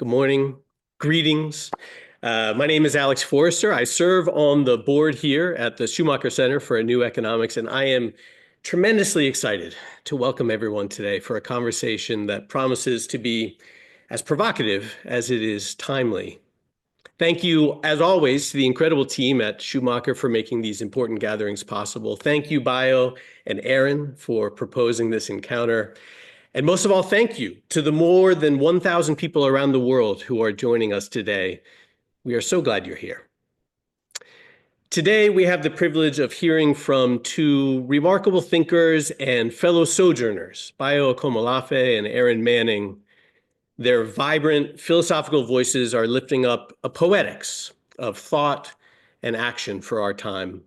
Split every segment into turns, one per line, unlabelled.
Good morning. Greetings. My name is Alex Forrester. I serve on the board here at the Schumacher Center for a New Economics, and I am tremendously excited to welcome everyone today for a conversation that promises to be as provocative as it is timely. Thank you, as always, to the incredible team at Schumacher for making these important gatherings possible. Thank you, Báyò and Erin, for proposing this encounter. And most of all, thank you to the more than 1,000 people around the world who are joining us today. We are so glad you're here. Today, we have the privilege of hearing from two remarkable thinkers and fellow sojourners, Báyò Akómoláfé and Erin Manning. Their vibrant philosophical voices are lifting up a poetics of thought and action for our time,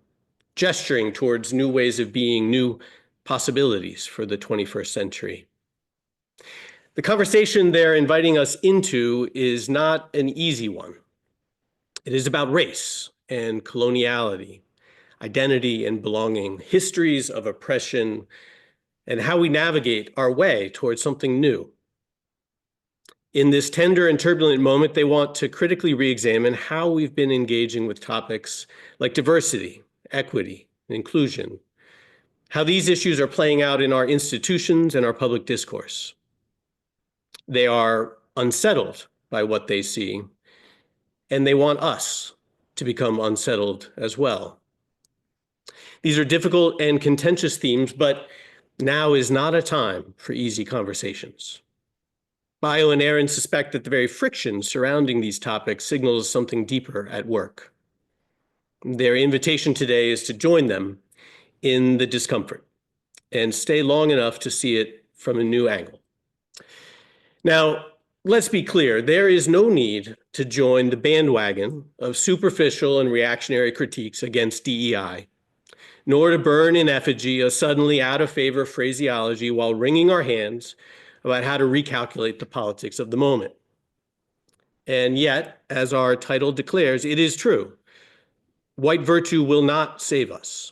gesturing towards new ways of being, new possibilities for the 21st century. The conversation they're inviting us into is not an easy one. It is about race and coloniality, identity and belonging, histories of oppression, and how we navigate our way towards something new. In this tender and turbulent moment, they want to critically re-examine how we've been engaging with topics like diversity, equity, and inclusion, how these issues are playing out in our institutions and our public discourse. They are unsettled by what they see, and they want us to become unsettled as well. These are difficult and contentious themes, but now is not a time for easy conversations. Báyò and Erin suspect that the very friction surrounding these topics signals something deeper at work. Their invitation today is to join them in the discomfort and stay long enough to see it from a new angle. Now, let's be clear, there is no need to join the bandwagon of superficial and reactionary critiques against DEI, nor to burn in effigy a suddenly out-of-favor phraseology while wringing our hands about how to recalculate the politics of the moment. And yet, as our title declares, it is true. White virtue will not save us.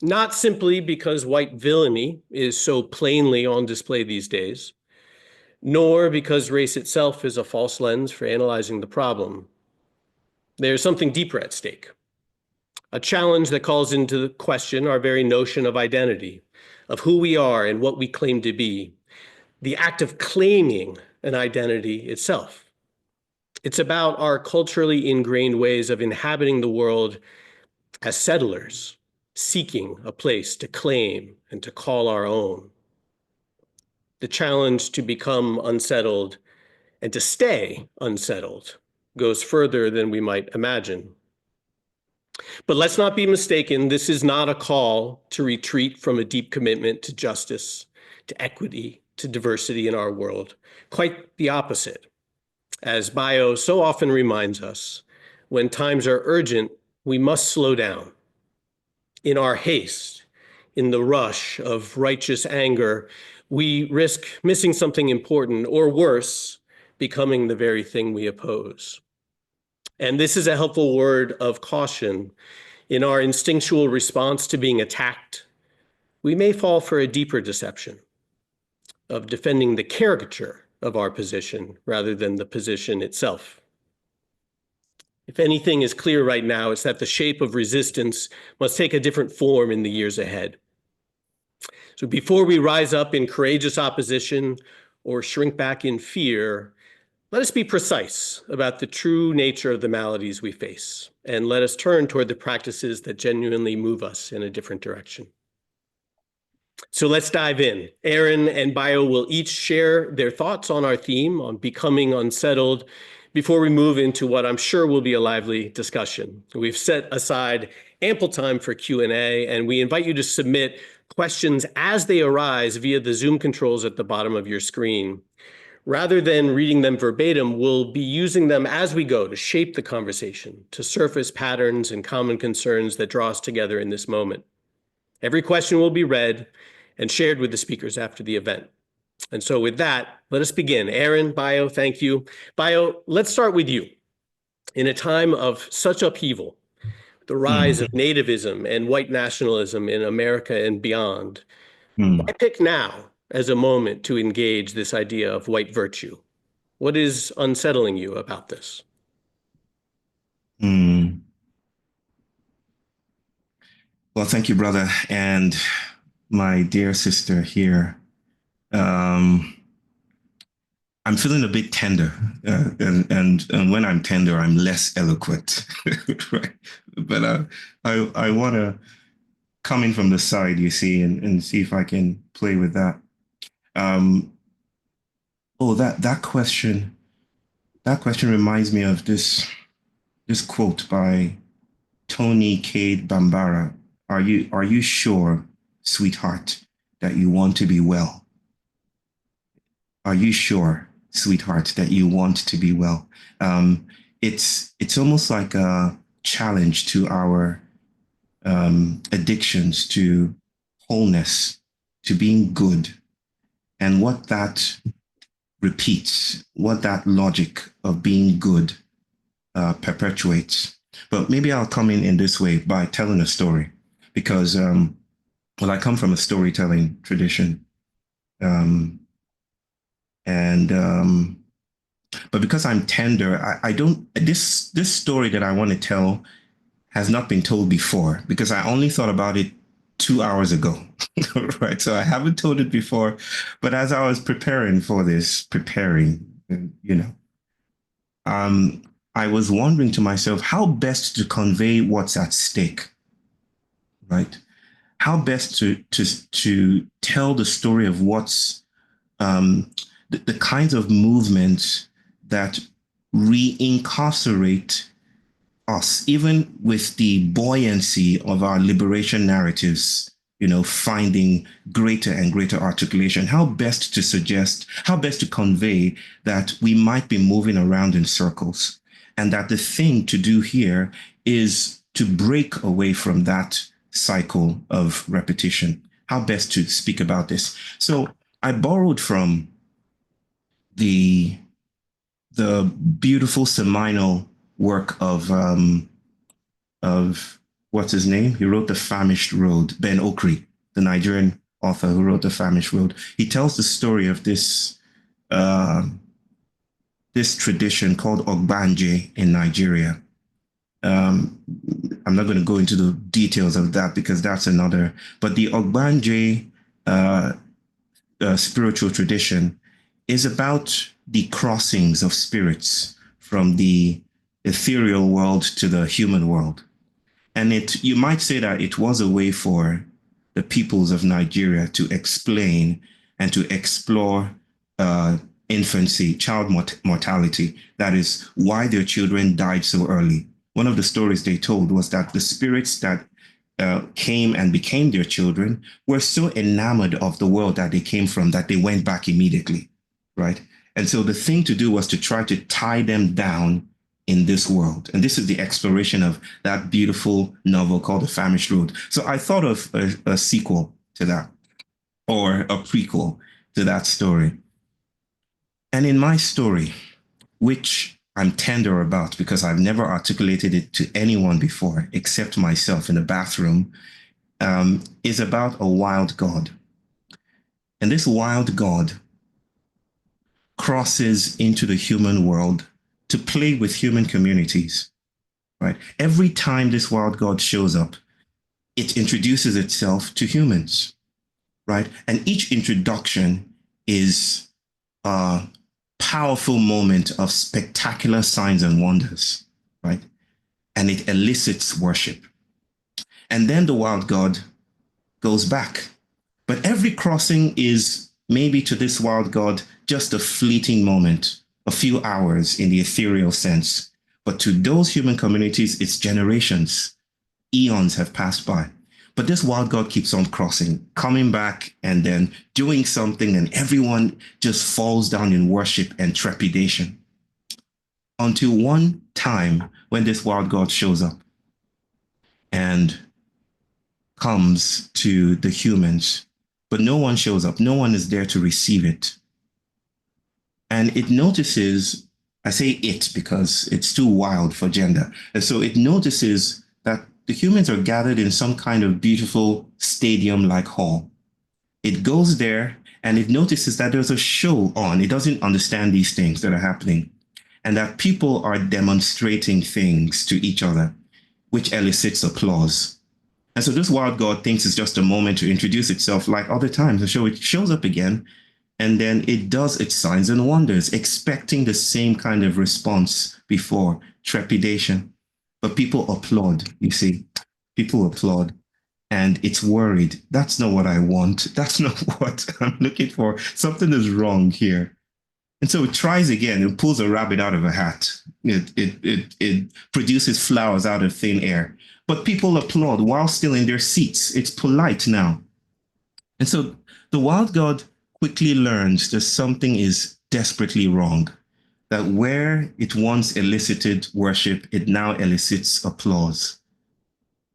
Not simply because white villainy is so plainly on display these days, nor because race itself is a false lens for analyzing the problem. There's something deeper at stake, a challenge that calls into question our very notion of identity, of who we are and what we claim to be, the act of claiming an identity itself. It's about our culturally ingrained ways of inhabiting the world as settlers, seeking a place to claim and to call our own. The challenge to become unsettled and to stay unsettled goes further than we might imagine. But let's not be mistaken, this is not a call to retreat from a deep commitment to justice, to equity, to diversity in our world. Quite the opposite. As Báyò so often reminds us, when times are urgent, we must slow down. In our haste, in the rush of righteous anger, we risk missing something important, or worse, becoming the very thing we oppose. And this is a helpful word of caution. In our instinctual response to being attacked, we may fall for a deeper deception of defending the caricature of our position rather than the position itself. If anything is clear right now, it's that the shape of resistance must take a different form in the years ahead. So before we rise up in courageous opposition or shrink back in fear, let us be precise about the true nature of the maladies we face, and let us turn toward the practices that genuinely move us in a different direction. So let's dive in. Erin and Báyò will each share their thoughts on our theme, on becoming unsettled, before we move into what I'm sure will be a lively discussion. We've set aside ample time for Q&A, and we invite you to submit questions as they arise via the Zoom controls at the bottom of your screen. Rather than reading them verbatim, we'll be using them as we go to shape the conversation, to surface patterns and common concerns that draw us together in this moment. Every question will be read and shared with the speakers after the event. And so with that, let us begin. Erin, Báyò, thank you. Báyò, let's start with you. In a time of such upheaval, the rise of nativism and white nationalism in America and beyond, why pick now as a moment to engage this idea of white virtue? What is unsettling you about this?
Well, thank you, brother, and my dear sister here. I'm feeling a bit tender, and when I'm tender, I'm less eloquent, right? But I want to come in from the side, you see, and see if I can play with that. Um, oh, that question reminds me of this quote by Tony Cade Bambara. Are you sure, sweetheart, that you want to be well? Are you sure, sweetheart, that you want to be well? It's almost like a challenge to our addictions to wholeness, to being good, and what that repeats, what that logic of being good perpetuates. But maybe I'll come in this way by telling a story, because well, I come from a storytelling tradition, um, and but because I'm tender, I don't. This story that I want to tell has not been told before, because I only thought about it 2 hours ago, right? So I haven't told it before, but as I was preparing for this, you know, um, I was wondering to myself how best to convey what's at stake, right? How best to tell the story of what's the kinds of movements that reincarcerate us, even with the buoyancy of our liberation narratives, finding greater and greater articulation. How best to suggest, how best to convey that we might be moving around in circles, and that the thing to do here is to break away from that cycle of repetition. How best to speak about this? So I borrowed from the beautiful seminal work of what's his name? He wrote The Famished Road, Ben Okri, the Nigerian author who wrote The Famished Road. He tells the story of this this tradition called Ogbanje in Nigeria. I'm not going to go into the details of that because that's another. But the Ogbanje spiritual tradition is about the crossings of spirits from the ethereal world to the human world. And you might say that it was a way for the peoples of Nigeria to explain and to explore infancy, child mortality. That is why their children died so early. One of the stories they told was that the spirits that came and became their children were so enamored of the world that they came from that they went back immediately, right? And so the thing to do was to try to tie them down in this world. And this is the exploration of that beautiful novel called The Famished Road. So I thought of a sequel to that, or a prequel to that story. And in my story, which I'm tender about because I've never articulated it to anyone before except myself in the bathroom, is about a wild god. And this wild god crosses into the human world to play with human communities, right? Every time this wild god shows up, it introduces itself to humans, right? And each introduction is a powerful moment of spectacular signs and wonders, right? And it elicits worship. And then the wild god goes back. But every crossing is maybe to this wild god just a fleeting moment, a few hours in the ethereal sense. But to those human communities, it's generations. Eons have passed by. But this wild god keeps on crossing, coming back and then doing something, and everyone just falls down in worship and trepidation. Until one time when this wild god shows up and comes to the humans, but no one shows up. No one is there to receive it. And it notices, I say it because it's too wild for gender. And so it notices that the humans are gathered in some kind of beautiful stadium-like hall. It goes there And it notices that there's a show on. It doesn't understand these things that are happening, and that people are demonstrating things to each other, which elicits applause. And so this wild god thinks it's just a moment to introduce itself like other times. So it shows up again, and then it does its signs and wonders, expecting the same kind of response before, trepidation. But people applaud, you see. People applaud. And it's worried. That's not what I want. That's not what I'm looking for. Something is wrong here. And so it tries again. It pulls a rabbit out of a hat. It produces flowers out of thin air. But people applaud while still in their seats. It's polite now. And so the wild god quickly learns that something is desperately wrong, that where it once elicited worship, it now elicits applause.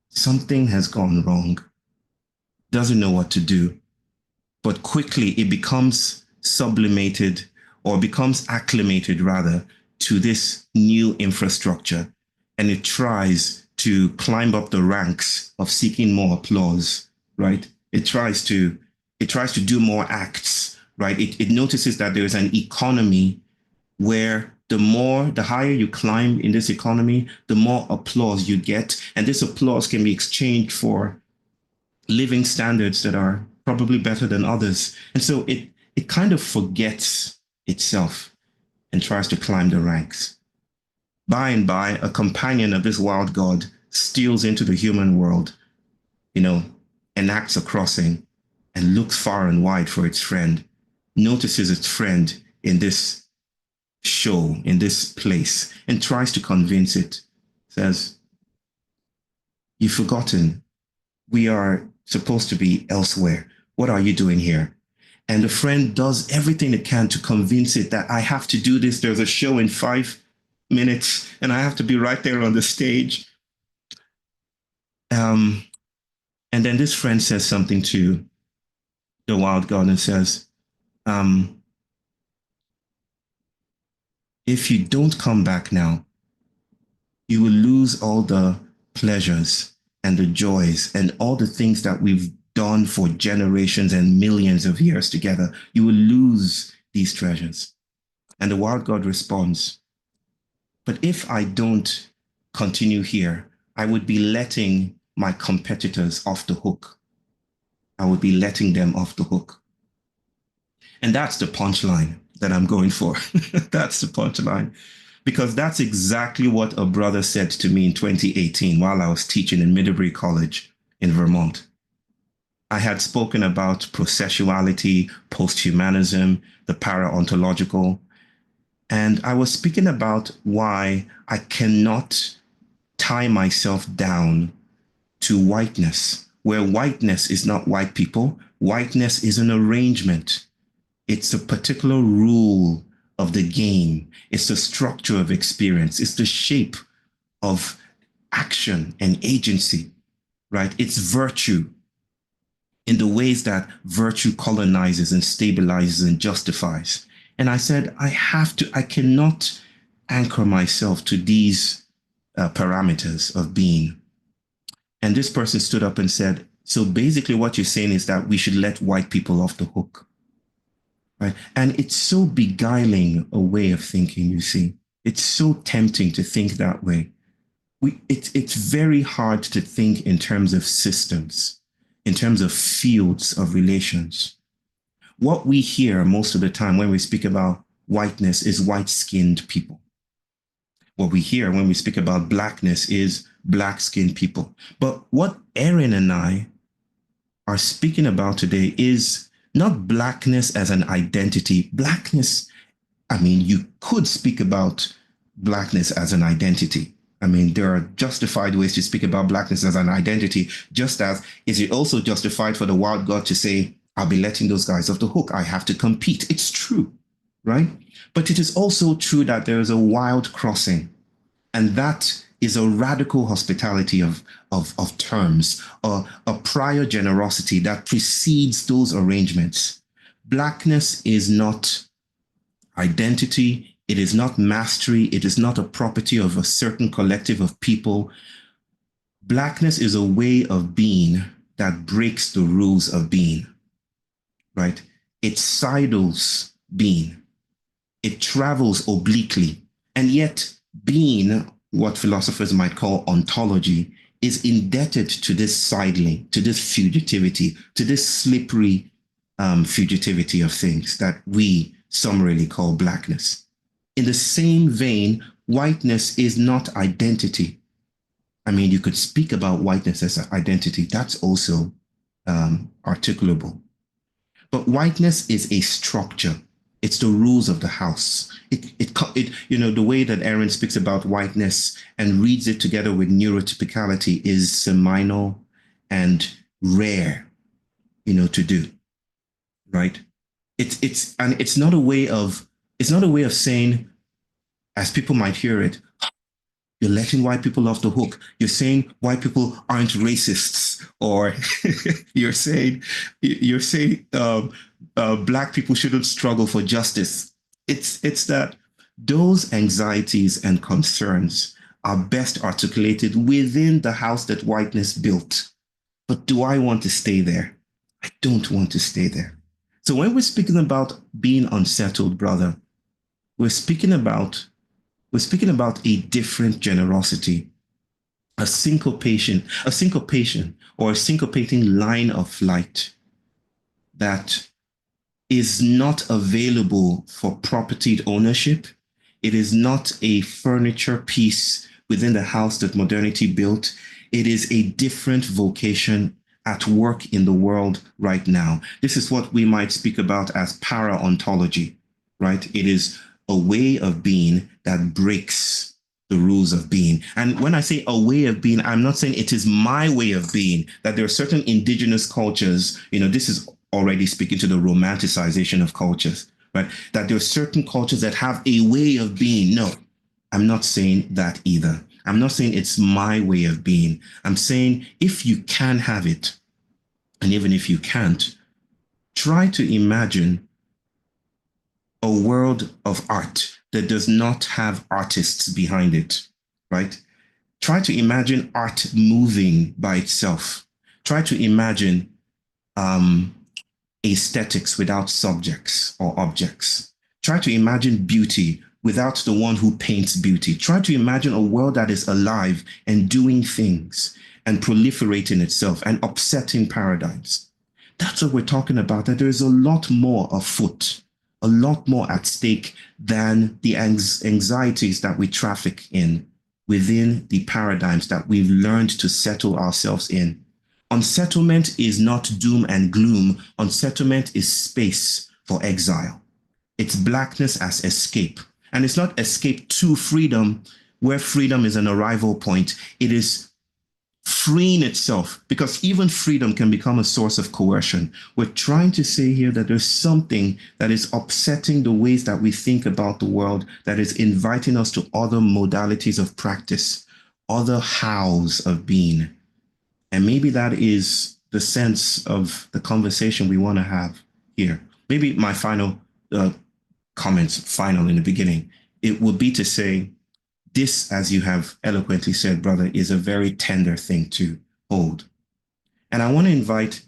Something has gone wrong. Doesn't know what to do. But quickly it becomes sublimated, or becomes acclimated rather, to this new infrastructure. And it tries to climb up the ranks of seeking more applause, right? It tries to do more acts, right? It notices that there is an economy where the higher you climb in this economy, the more applause you get. And this applause can be exchanged for living standards that are probably better than others. And so it kind of forgets itself and tries to climb the ranks. By and by, a companion of this wild god steals into the human world, enacts a crossing, and looks far and wide for its friend, notices its friend in this show, in this place, and tries to convince it. Says, "You've forgotten. We are supposed to be elsewhere. What are you doing here?" And the friend does everything it can to convince it that I have to do this. There's a show in 5 minutes, and I have to be right there on the stage. And then this friend says something to the wild god and says, "If you don't come back now, you will lose all the pleasures and the joys and all the things that we've done for generations and millions of years together. You will lose these treasures." And the wild god responds, "But if I don't continue here, I would be letting my competitors off the hook. I would be letting them off the hook." And that's the punchline that I'm going for. That's the punchline. Because that's exactly what a brother said to me in 2018 while I was teaching in Middlebury College in Vermont. I had spoken about processuality, posthumanism, the para-ontological, and I was speaking about why I cannot tie myself down to whiteness, where whiteness is not white people. Whiteness is an arrangement. It's a particular rule of the game. It's the structure of experience. It's the shape of action and agency, right? It's virtue in the ways that virtue colonizes and stabilizes and justifies. And I said, I cannot anchor myself to these parameters of being. And this person stood up and said, "So basically what you're saying is that we should let white people off the hook." Right? And it's so beguiling a way of thinking, you see. It's so tempting to think that way. It's very hard to think in terms of systems, in terms of fields of relations. What we hear most of the time when we speak about whiteness is white-skinned people. What we hear when we speak about blackness is black-skinned people. But what Erin and I are speaking about today is not blackness as an identity. Blackness, you could speak about blackness as an identity. There are justified ways to speak about blackness as an identity, just as is it also justified for the wild god to say, "I'll be letting those guys off the hook. I have to compete." It's true, right? But it is also true that there is a wild crossing, and that is a radical hospitality of terms, a prior generosity that precedes those arrangements. Blackness is not identity. It is not mastery. It is not a property of a certain collective of people. Blackness is a way of being that breaks the rules of being, right? it sidles being, it travels obliquely, and yet being, what philosophers might call ontology, is indebted to this sidling, to this fugitivity, to this slippery fugitivity of things that we summarily call blackness. In the same vein, whiteness is not identity. I mean, you could speak about whiteness as an identity. That's also articulable. But whiteness is a structure. It's the rules of the house. The way that Erin speaks about whiteness and reads it together with neurotypicality is seminal and rare, to do, right? It's not a way of saying, as people might hear it, you're letting white people off the hook. You're saying white people aren't racists, or you're saying black people shouldn't struggle for justice. It's that those anxieties and concerns are best articulated within the house that whiteness built. But do I want to stay there? I don't want to stay there. So when we're speaking about being unsettled, brother, we're speaking about a different generosity, a syncopation or a syncopating line of light that is not available for propertied ownership. It is not a furniture piece within the house that modernity built. It is a different vocation at work in the world right now. This is what we might speak about as para-ontology, right? It is a way of being that breaks the rules of being. And when I say a way of being, I'm not saying it is my way of being, that there are certain indigenous cultures, this is already speaking to the romanticization of cultures, right? That there are certain cultures that have a way of being. No, I'm not saying that either. I'm not saying it's my way of being. I'm saying if you can have it, and even if you can't, try to imagine a world of art that does not have artists behind it, right? Try to imagine art moving by itself. Try to imagine aesthetics without subjects or objects. Try to imagine beauty without the one who paints beauty. Try to imagine a world that is alive and doing things and proliferating itself and upsetting paradigms. That's what we're talking about, that there's a lot more afoot, a lot more at stake than the anxieties that we traffic in within the paradigms that we've learned to settle ourselves in. Unsettlement is not doom and gloom. Unsettlement is space for exile. It's blackness as escape. And it's not escape to freedom, where freedom is an arrival point. It is freeing itself, because even freedom can become a source of coercion. We're trying to say here that there's something that is upsetting the ways that we think about the world, that is inviting us to other modalities of practice, other hows of being. And maybe that is the sense of the conversation we want to have here. Maybe my final comments, final in the beginning, it would be to say, this, as you have eloquently said, brother, is a very tender thing to hold. And I want to invite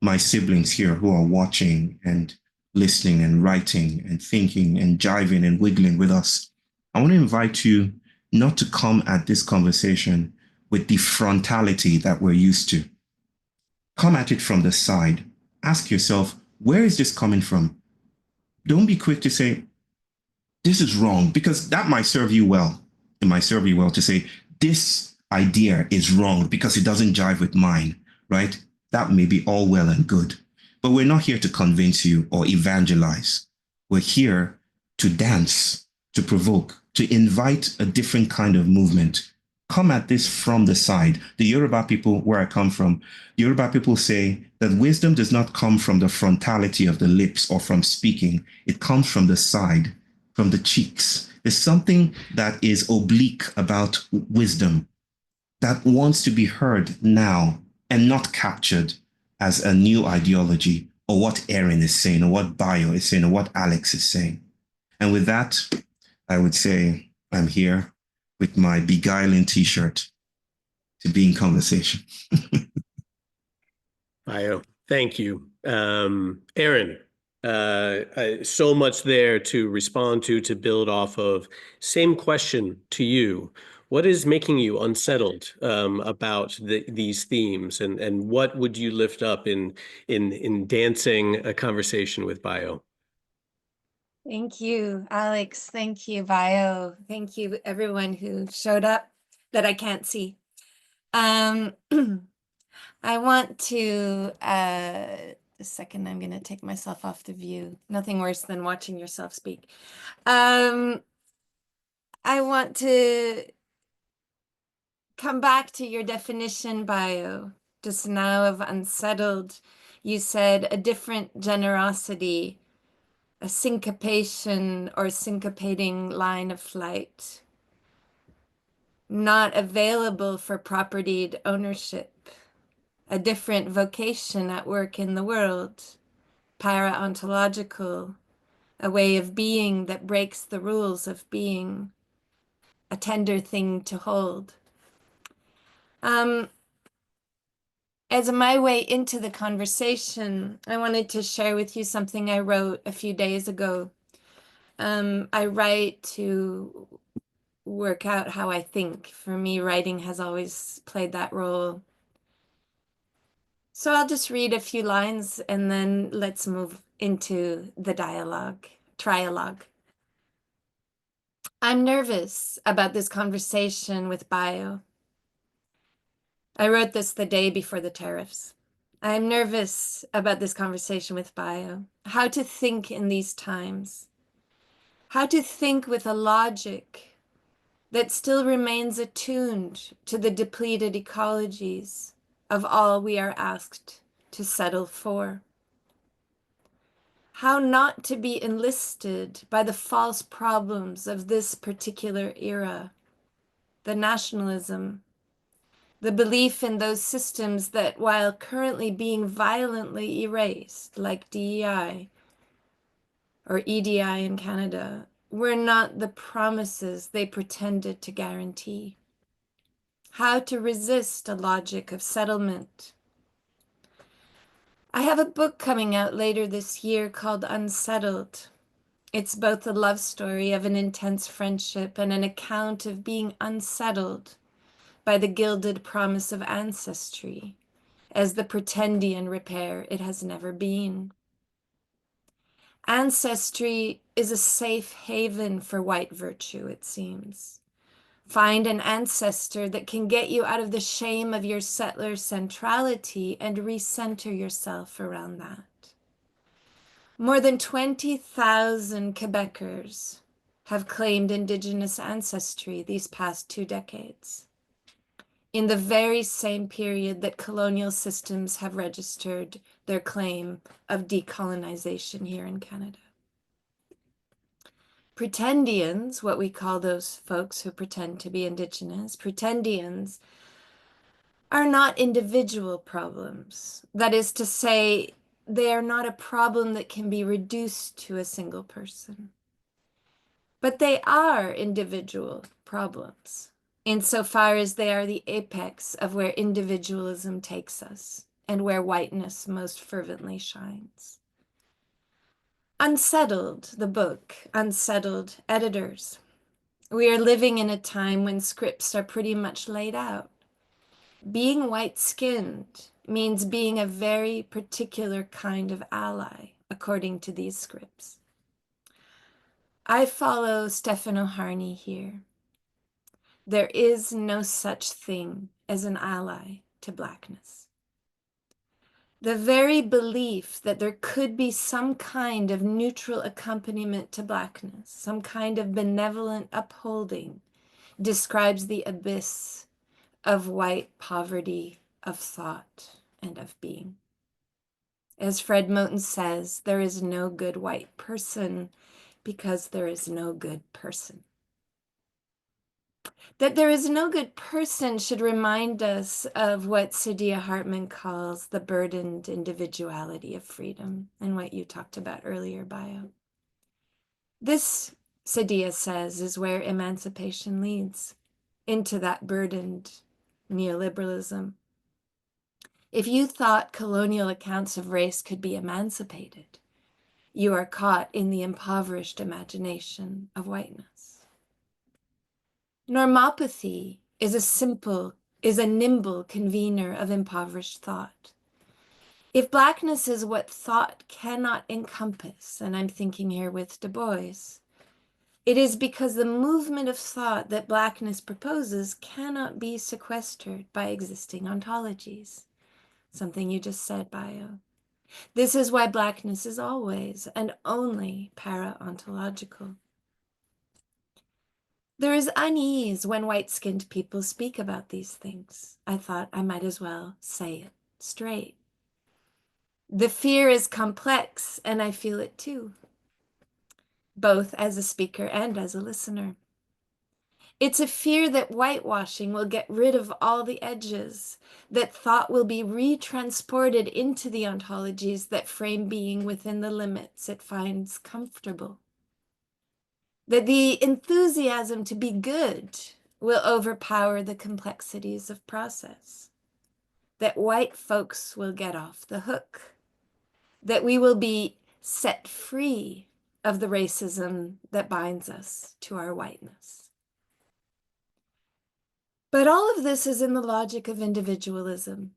my siblings here who are watching and listening and writing and thinking and jiving and wiggling with us. I want to invite you not to come at this conversation with the frontality that we're used to. Come at it from the side. Ask yourself, where is this coming from? Don't be quick to say, this is wrong, because that might serve you well. It might serve you well to say, this idea is wrong because it doesn't jive with mine, right? That may be all well and good. But we're not here to convince you or evangelize. We're here to dance, to provoke, to invite a different kind of movement. Come at this from the side. The Yoruba people, where I come from, Yoruba people say that wisdom does not come from the frontality of the lips or from speaking. It comes from the side, from the cheeks. There's something that is oblique about wisdom that wants to be heard now and not captured as a new ideology, or what Erin is saying, or what Báyò is saying, or what Alex is saying. And with that, I would say I'm here with my beguiling t-shirt to be in conversation.
Báyò, thank you. Erin, So much there to respond to build off of. Same question to you. What is making you unsettled about these themes, and what would you lift up in dancing a conversation with Báyò?
Thank you, Alex. Thank you, Báyò. Thank you, everyone who showed up that I can't see. I want to, a second, I'm going to take myself off the view. Nothing worse than watching yourself speak. I want to come back to your definition, Báyò, just now of unsettled. You said a different generosity, a syncopation or syncopating line of flight, not available for propertied ownership, a different vocation at work in the world, para-ontological, a way of being that breaks the rules of being, a tender thing to hold. As my way into the conversation, I wanted to share with you something I wrote a few days ago. I write to work out how I think. For me, writing has always played that role. So I'll just read a few lines and then let's move into the trialogue. I'm nervous about this conversation with Báyò. I wrote this the day before the tariffs. I'm nervous about this conversation with Báyò. How to think in these times. How to think with a logic that still remains attuned to the depleted ecologies of all we are asked to settle for. How not to be enlisted by the false problems of this particular era, the nationalism, the belief in those systems that, while currently being violently erased, like DEI or EDI in Canada, were not the promises they pretended to guarantee. How to resist a logic of settlement. I have a book coming out later this year called Unsettled. It's both a love story of an intense friendship and an account of being unsettled by the gilded promise of ancestry as the pretendian repair it has never been. Ancestry is a safe haven for white virtue, it seems. Find an ancestor that can get you out of the shame of your settler centrality and recenter yourself around that. More than 20,000 Quebecers have claimed Indigenous ancestry these past 2 decades, in the very same period that colonial systems have registered their claim of decolonization here in Canada. Pretendians, what we call those folks who pretend to be Indigenous, pretendians are not individual problems. That is to say, they are not a problem that can be reduced to a single person. But they are individual problems, insofar as they are the apex of where individualism takes us and where whiteness most fervently shines. Unsettled, the book, Unsettled editors. We are living in a time when scripts are pretty much laid out. Being white-skinned means being a very particular kind of ally, according to these scripts. I follow Stephen O'Harney here. There is no such thing as an ally to Blackness. The very belief that there could be some kind of neutral accompaniment to Blackness, some kind of benevolent upholding, describes the abyss of white poverty of thought and of being. As Fred Moten says, there is no good white person because there is no good person. That there is no good person should remind us of what Saidiya Hartman calls the burdened individuality of freedom, and what you talked about earlier, Báyò. This, Saidiya says, is where emancipation leads, into that burdened neoliberalism. If you thought colonial accounts of race could be emancipated, you are caught in the impoverished imagination of whiteness. Normopathy is a nimble convener of impoverished thought. If blackness is what thought cannot encompass, and I'm thinking here with Du Bois, it is because the movement of thought that blackness proposes cannot be sequestered by existing ontologies. Something you just said, Báyò. This is why blackness is always and only para-ontological. There is unease when white-skinned people speak about these things. I thought I might as well say it straight. The fear is complex, and I feel it too, both as a speaker and as a listener. It's a fear that whitewashing will get rid of all the edges, that thought will be retransported into the ontologies that frame being within the limits it finds comfortable. That the enthusiasm to be good will overpower the complexities of process. That white folks will get off the hook. That we will be set free of the racism that binds us to our whiteness. But all of this is in the logic of individualism.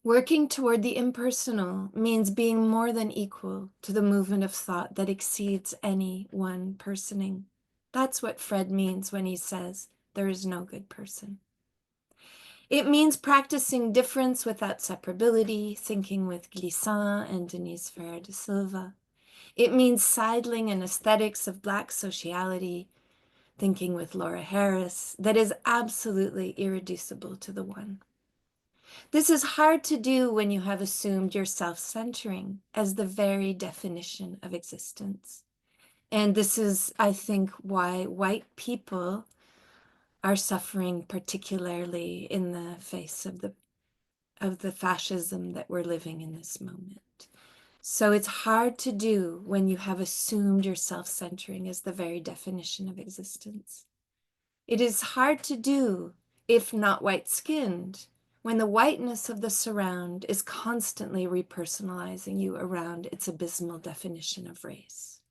Working toward the impersonal means being more than equal to the movement of thought that exceeds any one personing. That's what Fred means when he says there is no good person. It means practicing difference without separability, thinking with Glissant and Denise Ferrer de Silva. It means sidling an aesthetics of Black sociality, thinking with Laura Harris, that is absolutely irreducible to the one. This is hard to do when you have assumed your self-centering as the very definition of existence. And this is, I think, why white people are suffering, particularly in the face of the fascism that we're living in this moment. So it's hard to do when you have assumed your self-centering as the very definition of existence. It is hard to do, if not white-skinned, when the whiteness of the surround is constantly repersonalizing you around its abysmal definition of race.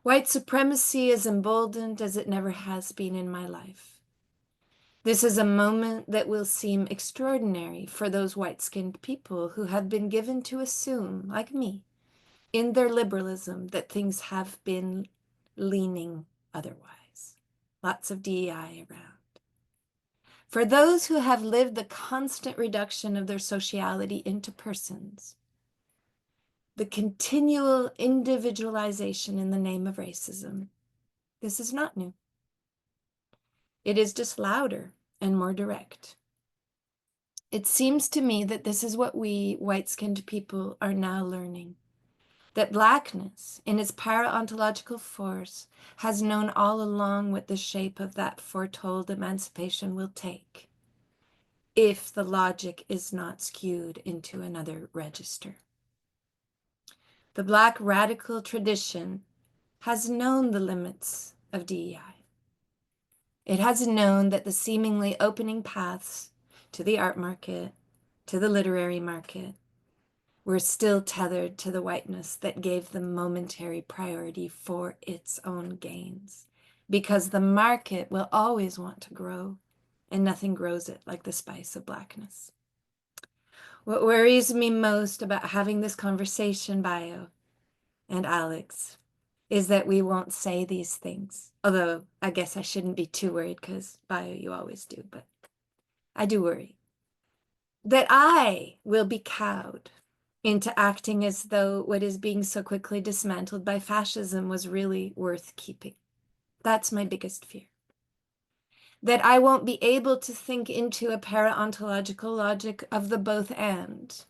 White supremacy is emboldened as it never has been in my life. This is a moment that will seem extraordinary for those white-skinned people who have been given to assume, like me, in their liberalism, that things have been leaning otherwise. Lots of DEI around. For those who have lived the constant reduction of their sociality into persons, the continual individualization in the name of racism, this is not new. It is just louder and more direct. It seems to me that this is what we white-skinned people are now learning, that blackness, in its para-ontological force, has known all along what the shape of that foretold emancipation will take, if the logic is not skewed into another register. The Black radical tradition has known the limits of DEI. It has known that the seemingly opening paths to the art market, to the literary market, were still tethered to the whiteness that gave them momentary priority for its own gains, because the market will always want to grow, and nothing grows it like the spice of blackness. What worries me most about having this conversation, Báyò and Alex, is that we won't say these things. Although I guess I shouldn't be too worried because, Báyò, you always do, but I do worry. That I will be cowed into acting as though what is being so quickly dismantled by fascism was really worth keeping. That's my biggest fear. That I won't be able to think into a para-ontological logic of the both and,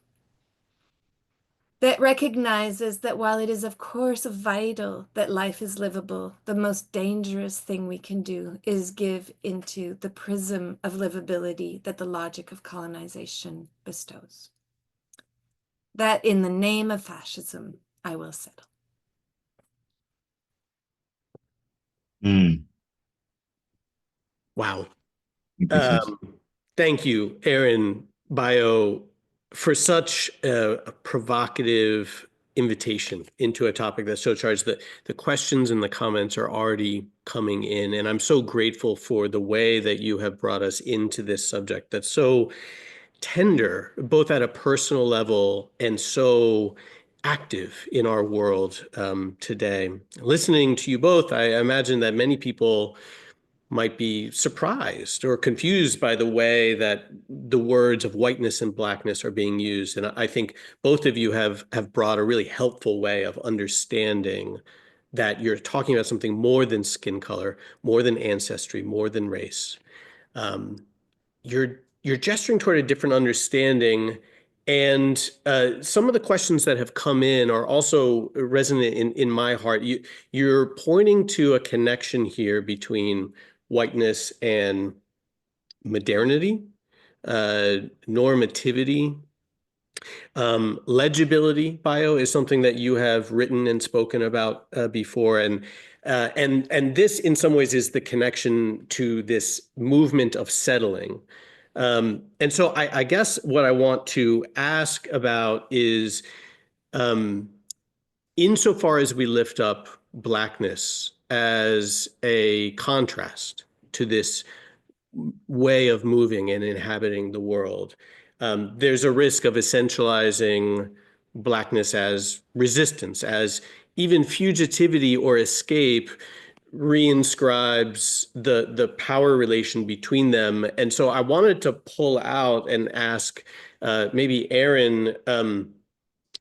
that recognizes that while it is of course vital that life is livable, the most dangerous thing we can do is give into the prism of livability that the logic of colonization bestows. That in the name of fascism, I will settle.
Wow. Thank you, Erin, Báyò, for such a provocative invitation into a topic that's so charged. The questions and the comments are already coming in, and I'm so grateful for the way that you have brought us into this subject that's so tender, both at a personal level and so active in our world today. Listening to you both, I imagine that many people might be surprised or confused by the way that the words of whiteness and blackness are being used. And I think both of you have brought a really helpful way of understanding that you're talking about something more than skin color, more than ancestry, more than race. You're gesturing toward a different understanding. And some of the questions that have come in are also resonant in my heart. You're pointing to a connection here between whiteness and modernity, normativity, legibility. Báyò is something that you have written and spoken about before, and this in some ways is the connection to this movement of settling. And so I guess what I want to ask about is, insofar as we lift up Blackness as a contrast to this way of moving and inhabiting the world, there's a risk of essentializing Blackness as resistance, as even fugitivity or escape reinscribes the power relation between them. And so I wanted to pull out and ask maybe Erin,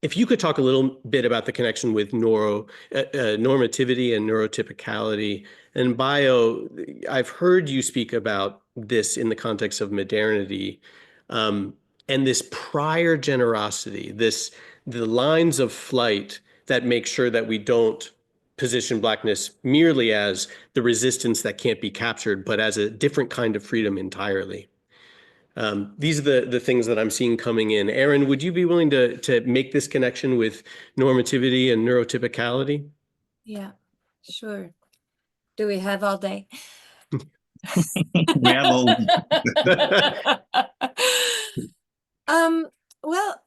if you could talk a little bit about the connection with normativity and neurotypicality. And Báyò, I've heard you speak about this in the context of modernity, and this prior generosity, the lines of flight that make sure that we don't position Blackness merely as the resistance that can't be captured, but as a different kind of freedom entirely. These are the things that I'm seeing coming in. Erin, would you be willing to make this connection with normativity and neurotypicality?
Yeah, sure. Do we have all day?
We have all.
Well,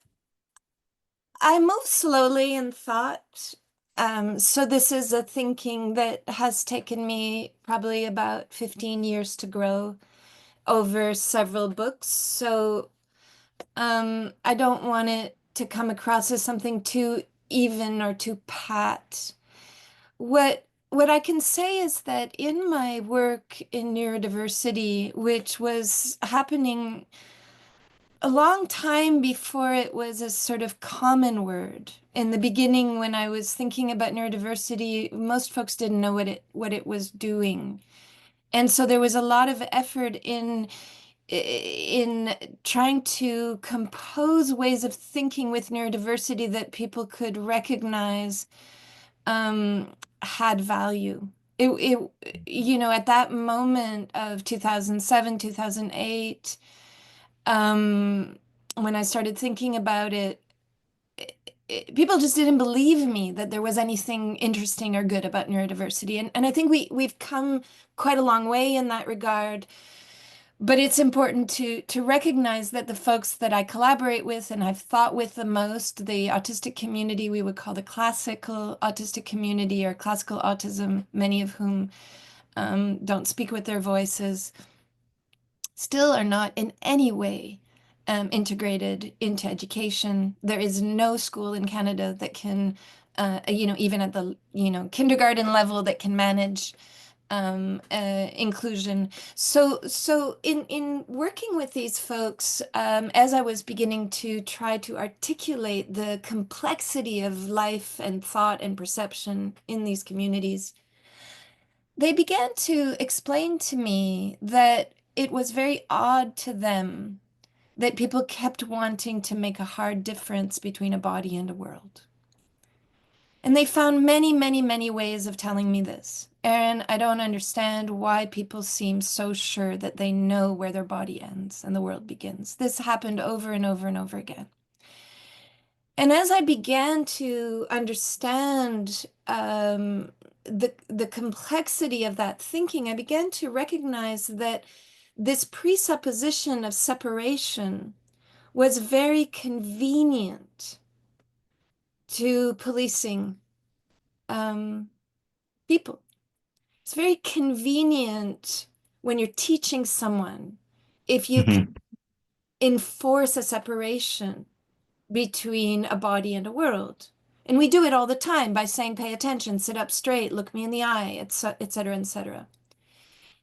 I move slowly in thought. So this is a thinking that has taken me probably about 15 years to grow over several books. So I don't want it to come across as something too even or too pat. What I can say is that in my work in neurodiversity, which was happening a long time before it was a sort of common word. In the beginning, when I was thinking about neurodiversity, most folks didn't know what it was doing. And so there was a lot of effort in trying to compose ways of thinking with neurodiversity that people could recognize had value. At that moment of 2007, 2008, when I started thinking about it, people just didn't believe me that there was anything interesting or good about neurodiversity. And I think we've come quite a long way in that regard. But it's important to recognize that the folks that I collaborate with and I've thought with the most, the autistic community, we would call the classical autistic community or classical autism, many of whom don't speak with their voices, still are not in any way integrated into education. There is no school in Canada that can, even at the, kindergarten level that can manage inclusion. So in working with these folks, as I was beginning to try to articulate the complexity of life and thought and perception in these communities, they began to explain to me that it was very odd to them that people kept wanting to make a hard difference between a body and a world. And they found many, many, many ways of telling me this. Erin, I don't understand why people seem so sure that they know where their body ends and the world begins. This happened over and over and over again. And as I began to understand the complexity of that thinking, I began to recognize that this presupposition of separation was very convenient to policing people. It's very convenient when you're teaching someone if you can enforce a separation between a body and a world. And we do it all the time by saying, pay attention, sit up straight, look me in the eye, etc., etc.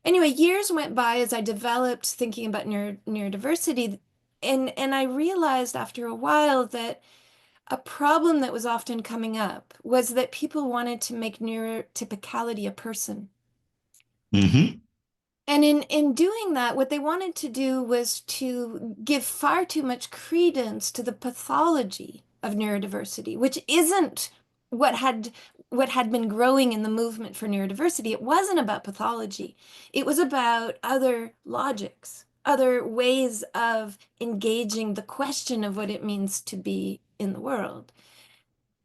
Anyway, years went by as I developed thinking about neurodiversity, and I realized after a while that a problem that was often coming up was that people wanted to make neurotypicality a person.
Mm-hmm.
And in doing that, what they wanted to do was to give far too much credence to the pathology of neurodiversity, which isn't what had been growing in the movement for neurodiversity. It wasn't about pathology. It was about other logics, other ways of engaging the question of what it means to be in the world.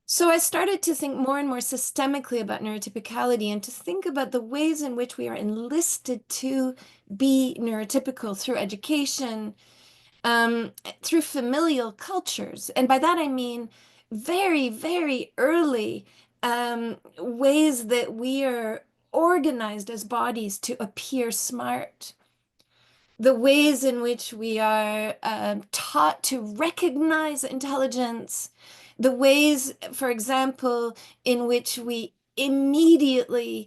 So I started to think more and more systemically about neurotypicality and to think about the ways in which we are enlisted to be neurotypical through education, through familial cultures. And by that I mean very, very early ways that we are organized as bodies to appear smart, the ways in which we are taught to recognize intelligence, the ways, for example, in which we immediately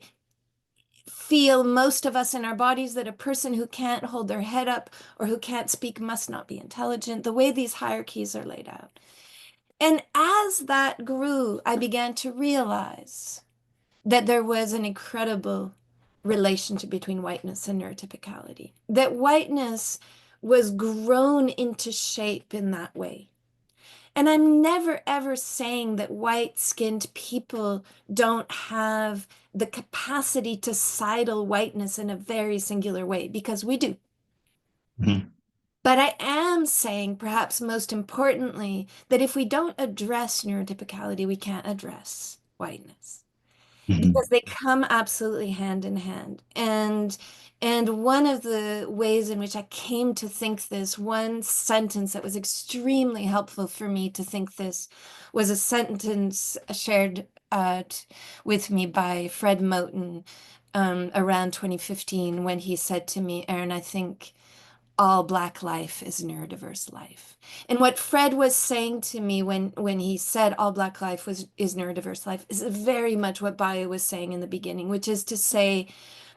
feel, most of us in our bodies, that a person who can't hold their head up or who can't speak must not be intelligent, the way these hierarchies are laid out. And as that grew, I began to realize that there was an incredible relationship between whiteness and neurotypicality, that whiteness was grown into shape in that way. And I'm never ever saying that white-skinned people don't have the capacity to sidle whiteness in a very singular way, because we do.
Mm-hmm.
But I am saying, perhaps most importantly, that if we don't address neurotypicality, we can't address whiteness, because they come absolutely hand in hand. And one of the ways in which I came to think this, one sentence that was extremely helpful for me to think this, was a sentence shared with me by Fred Moten around 2015, when he said to me, Erin, I think all Black life is neurodiverse life. And what Fred was saying to me when he said all Black life is neurodiverse life is very much what Báyò was saying in the beginning, which is to say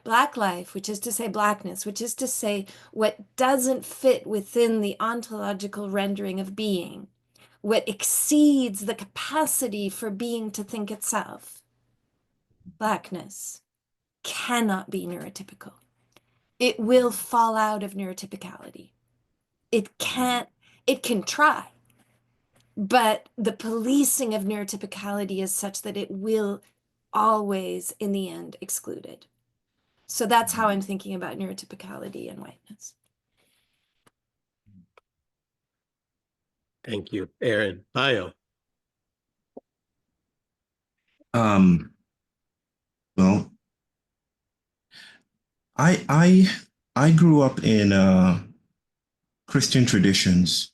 Black life, which is to say Blackness, which is to say what doesn't fit within the ontological rendering of being, what exceeds the capacity for being to think itself. Blackness cannot be neurotypical. It will fall out of neurotypicality. It can try, but the policing of neurotypicality is such that it will always, in the end, exclude it. So that's how I'm thinking about neurotypicality and whiteness.
Thank you, Erin. Báyò.
Well, I grew up in Christian traditions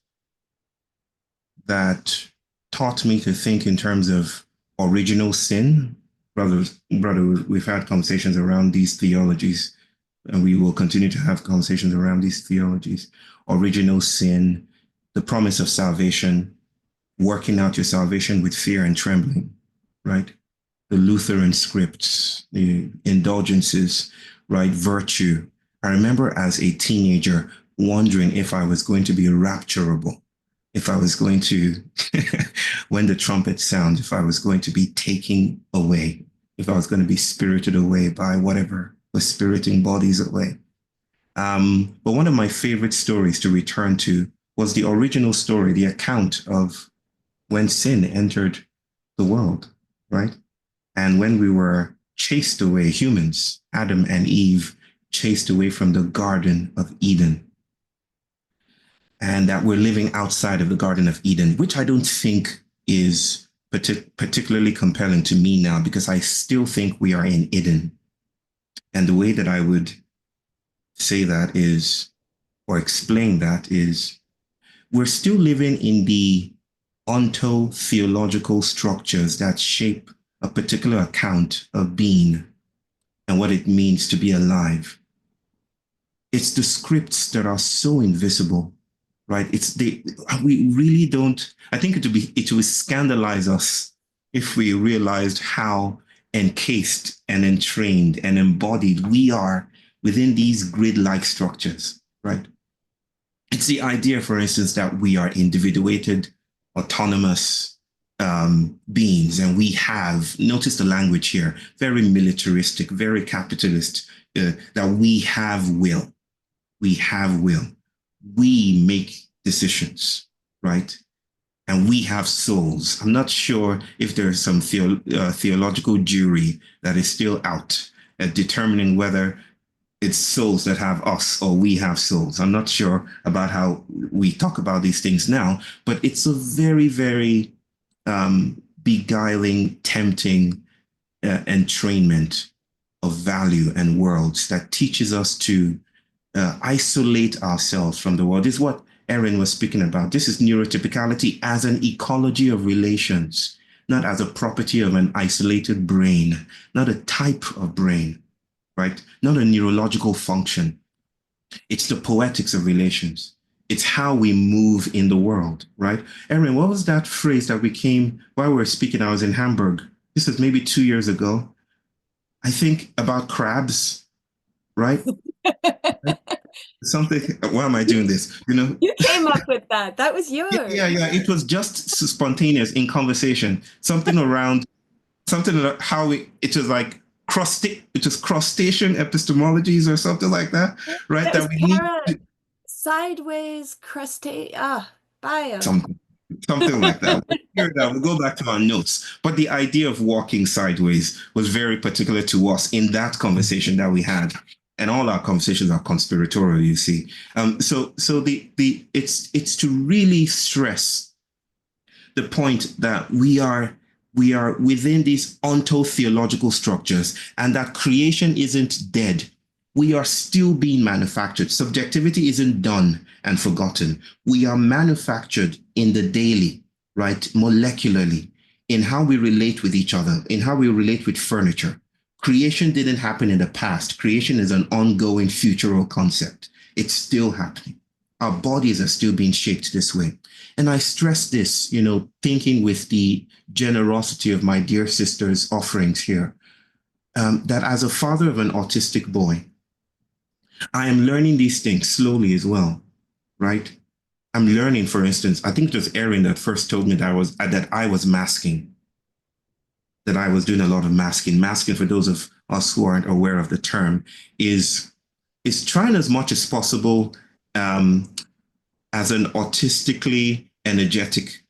that taught me to think in terms of original sin. Brother, we've had conversations around these theologies, and we will continue to have conversations around these theologies. Original sin, the promise of salvation, working out your salvation with fear and trembling, right? The Lutheran scripts, the indulgences, right? Virtue. I remember as a teenager wondering if I was going to be rapturable, if I was going to, when the trumpet sounds, if I was going to be taken away, if I was going to be spirited away by whatever was spiriting bodies away. But one of my favorite stories to return to was the original story, the account of when sin entered the world, right? And when we were chased away, humans, Adam and Eve, chased away from the Garden of Eden. And that we're living outside of the Garden of Eden, which I don't think is particularly compelling to me now, because I still think we are in Eden. And the way that I would say that is, or explain that is, we're still living in the ontological structures that shape a particular account of being and what it means to be alive. It's the scripts that are so invisible, right? We really don't, I think it would scandalize us if we realized how encased and entrained and embodied we are within these grid-like structures, right? It's the idea, for instance, that we are individuated, autonomous beings, and we have, notice the language here, very militaristic, very capitalist, that we have will. We have will. We make decisions, right? And we have souls. I'm not sure if there's some theological jury that is still out at determining whether it's souls that have us or we have souls. I'm not sure about how we talk about these things now, but it's a very, very beguiling, tempting entrainment of value and worlds that teaches us to isolate ourselves from the world. This is what Erin was speaking about. This is neurotypicality as an ecology of relations, not as a property of an isolated brain, not a type of brain, right? Not a neurological function. It's the poetics of relations. It's how we move in the world, right? Erin, what was that phrase that we came, while we were speaking, I was in Hamburg. This was maybe 2 years ago. I think about crabs, right? Something, why am I doing this?
You came up with that. That was yours.
Yeah. It was just spontaneous in conversation. Something around how it was like crustacean epistemologies or something like that, right?
That was
we need
sideways Báyò.
something like that. We'll go back to our notes. But the idea of walking sideways was very particular to us in that conversation that we had. And all our conversations are conspiratorial, you see. So it's to really stress the point that we are within these ontological structures, and that creation isn't dead. We are still being manufactured. Subjectivity isn't done and forgotten. We are manufactured in the daily, right? Molecularly, in how we relate with each other, in how we relate with furniture. Creation didn't happen in the past. Creation is an ongoing futural concept. It's still happening. Our bodies are still being shaped this way. And I stress this, thinking with the generosity of my dear sister's offerings here, that as a father of an autistic boy, I am learning these things slowly as well, right? I'm learning, for instance, I think it was Erin that first told me that I was masking, that I was doing a lot of masking. Masking, for those of us who aren't aware of the term, is trying as much as possible as an autistically energetic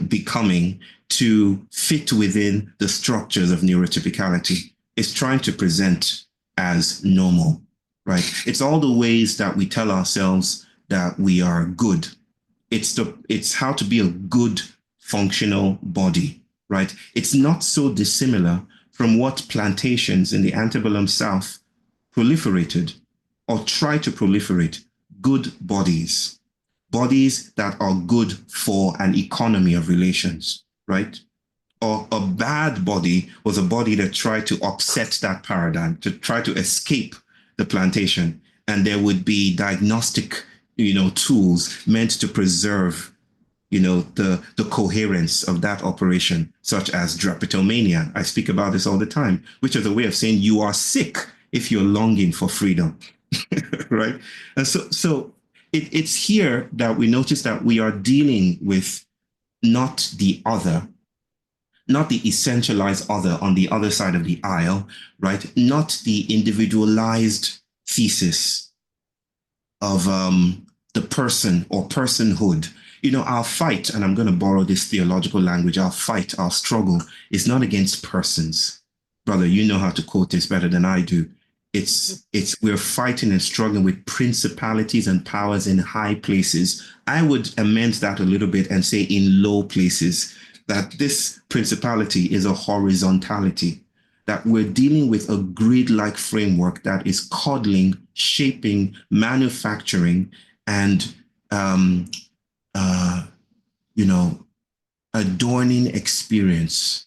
becoming to fit within the structures of neurotypicality. It's trying to present as normal, right? It's all the ways that we tell ourselves that we are good. It's how to be a good functional body, right? It's not so dissimilar from what plantations in the antebellum South proliferated or tried to proliferate: good bodies that are good for an economy of relations, right? Or a bad body was a body that tried to upset that paradigm, to try to escape the plantation. And there would be diagnostic, tools meant to preserve, the coherence of that operation, such as drapetomania. I speak about this all the time, which is a way of saying you are sick if you're longing for freedom, right? And so it's here that we notice that we are dealing with not the other, not the essentialized other on the other side of the aisle, right? Not the individualized thesis of the person or personhood. Our fight, and I'm going to borrow this theological language, our struggle is not against persons. Brother, you know how to quote this better than I do. We're fighting and struggling with principalities and powers in high places. I would amend that a little bit and say in low places, that this principality is a horizontality, that we're dealing with a grid-like framework that is coddling, shaping, manufacturing, and you know, adorning experience,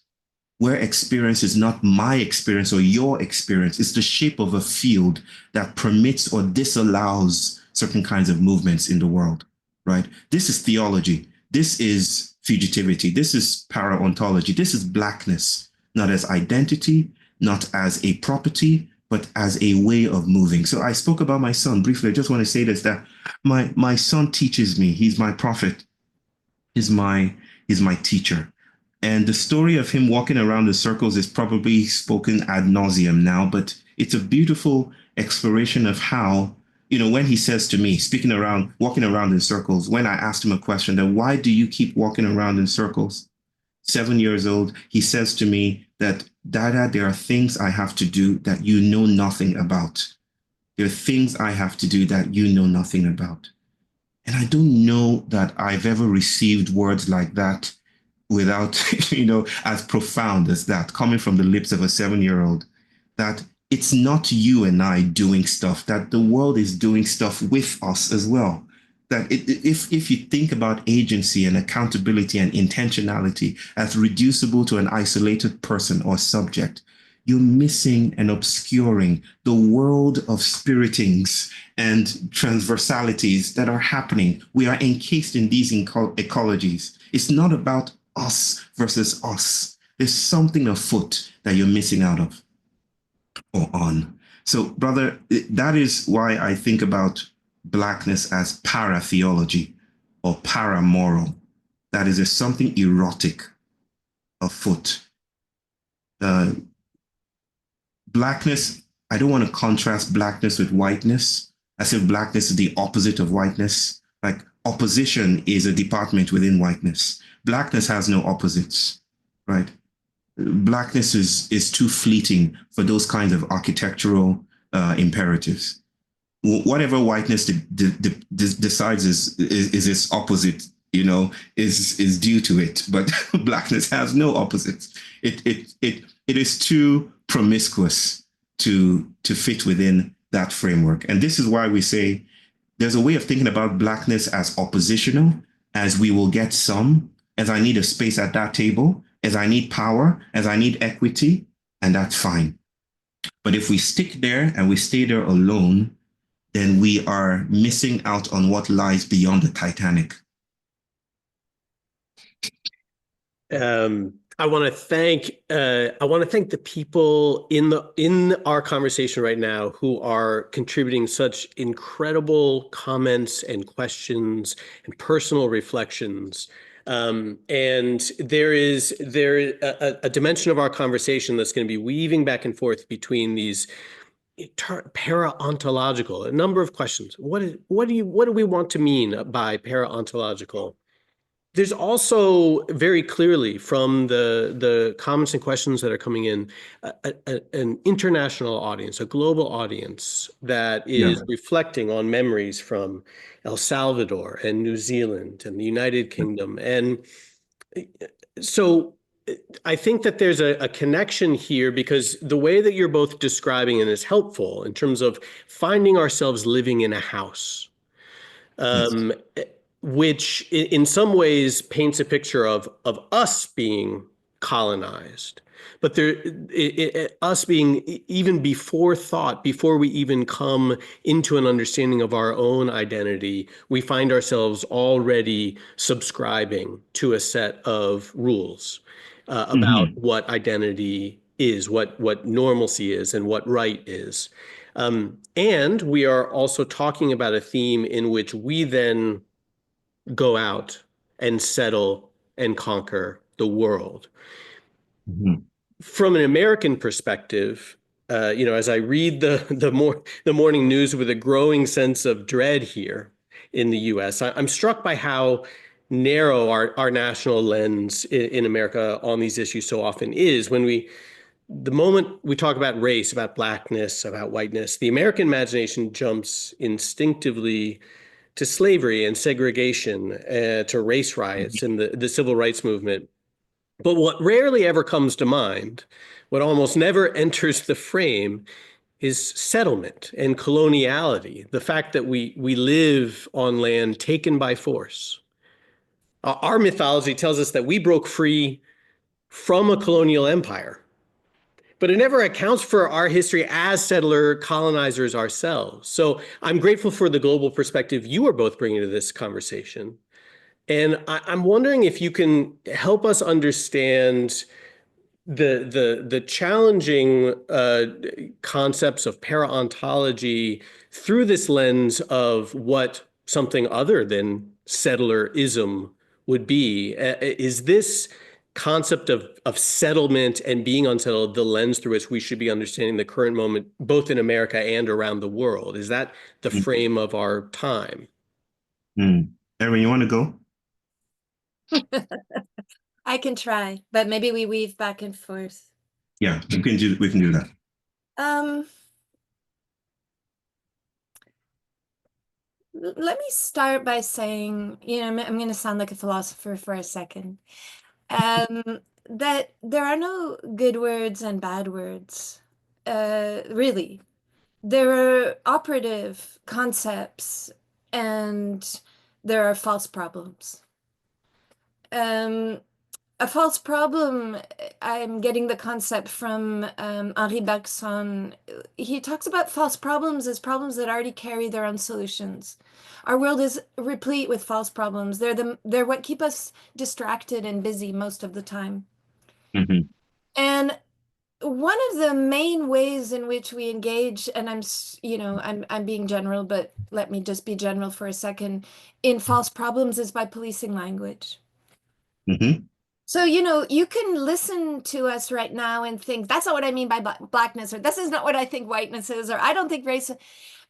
where experience is not my experience or your experience. It's the shape of a field that permits or disallows certain kinds of movements in the world, right? This is theology. This is fugitivity. This is para-ontology. This is blackness, not as identity, not as a property, but as a way of moving. So I spoke about my son briefly. I just want to say this, that my son teaches me. He's my prophet. He's my teacher. And the story of him walking around in circles is probably spoken ad nauseum now, but it's a beautiful exploration of how, when he says to me, walking around in circles, when I asked him a question, that why do you keep walking around in circles? 7 years old, he says to me that, Dada, there are things I have to do that you know nothing about. There are things I have to do that you know nothing about. And I don't know that I've ever received words like that without, as profound as that, coming from the lips of a 7-year-old, that it's not you and I doing stuff, that the world is doing stuff with us as well. That if you think about agency and accountability and intentionality as reducible to an isolated person or subject, you're missing and obscuring the world of spiritings and transversalities that are happening. We are encased in these ecologies. It's not about us versus us. There's something afoot that you're missing out of or on. So, brother, that is why I think about blackness as para-theology or para-moral. That is, there's something erotic afoot. Blackness, I don't want to contrast blackness with whiteness. I say blackness is the opposite of whiteness. Like opposition is a department within whiteness. Blackness has no opposites, right? Blackness is too fleeting for those kinds of architectural imperatives. Whatever whiteness decides is its opposite, is due to it. But blackness has no opposites. It is too promiscuous to fit within that framework. And this is why we say there's a way of thinking about blackness as oppositional, as we will get some, as I need a space at that table, as I need power, as I need equity, and that's fine. But if we stick there and we stay there alone, then we are missing out on what lies beyond the Titanic.
I want to thank the people in our conversation right now who are contributing such incredible comments and questions and personal reflections. And there is a dimension of our conversation that's going to be weaving back and forth between these para-ontological, a number of questions. What do we want to mean by para-ontological? There's also very clearly from the comments and questions that are coming in, an international audience, a global audience that is reflecting on memories from El Salvador and New Zealand and the United Kingdom. And so I think that there's a connection here because the way that you're both describing it is helpful in terms of finding ourselves living in a house. Which in some ways paints a picture of us being colonized, but us being even before thought, before we even come into an understanding of our own identity, we find ourselves already subscribing to a set of rules about what identity is, what normalcy is, and what right is. And we are also talking about a theme in which we then go out and settle and conquer the world. From an American perspective, as I read the morning news with a growing sense of dread here in the U.S., I'm struck by how narrow our national lens in America on these issues so often is. The moment we talk about race, about blackness, about whiteness, the American imagination jumps instinctively to slavery and segregation, to race riots and the civil rights movement. But what rarely ever comes to mind, what almost never enters the frame, is settlement and coloniality, the fact that we live on land taken by force. Our mythology tells us that we broke free from a colonial empire, but it never accounts for our history as settler colonizers ourselves. So I'm grateful for the global perspective you are both bringing to this conversation. And I'm wondering if you can help us understand the challenging concepts of para-ontology through this lens of what something other than settlerism would be. Is this concept of settlement and being unsettled the lens through which we should be understanding the current moment, both in America and around the world? Is that the frame of our time?
Erin, you want to go?
I can try, but maybe we weave back and forth.
Yeah, we can do that.
Let me start by saying, I'm going to sound like a philosopher for a second, that there are no good words and bad words, really. There are operative concepts and there are false problems. A false problem, I'm getting the concept from Henri Bergson. He talks about false problems as problems that already carry their own solutions. Our world is replete with false problems. They're what keep us distracted and busy most of the time.
Mm-hmm.
And one of the main ways in which we engage, and I'm being general, but let me just be general for a second, in false problems is by policing language.
Mm-hmm.
So, you can listen to us right now and think, that's not what I mean by blackness, or this is not what I think whiteness is, or I don't think race.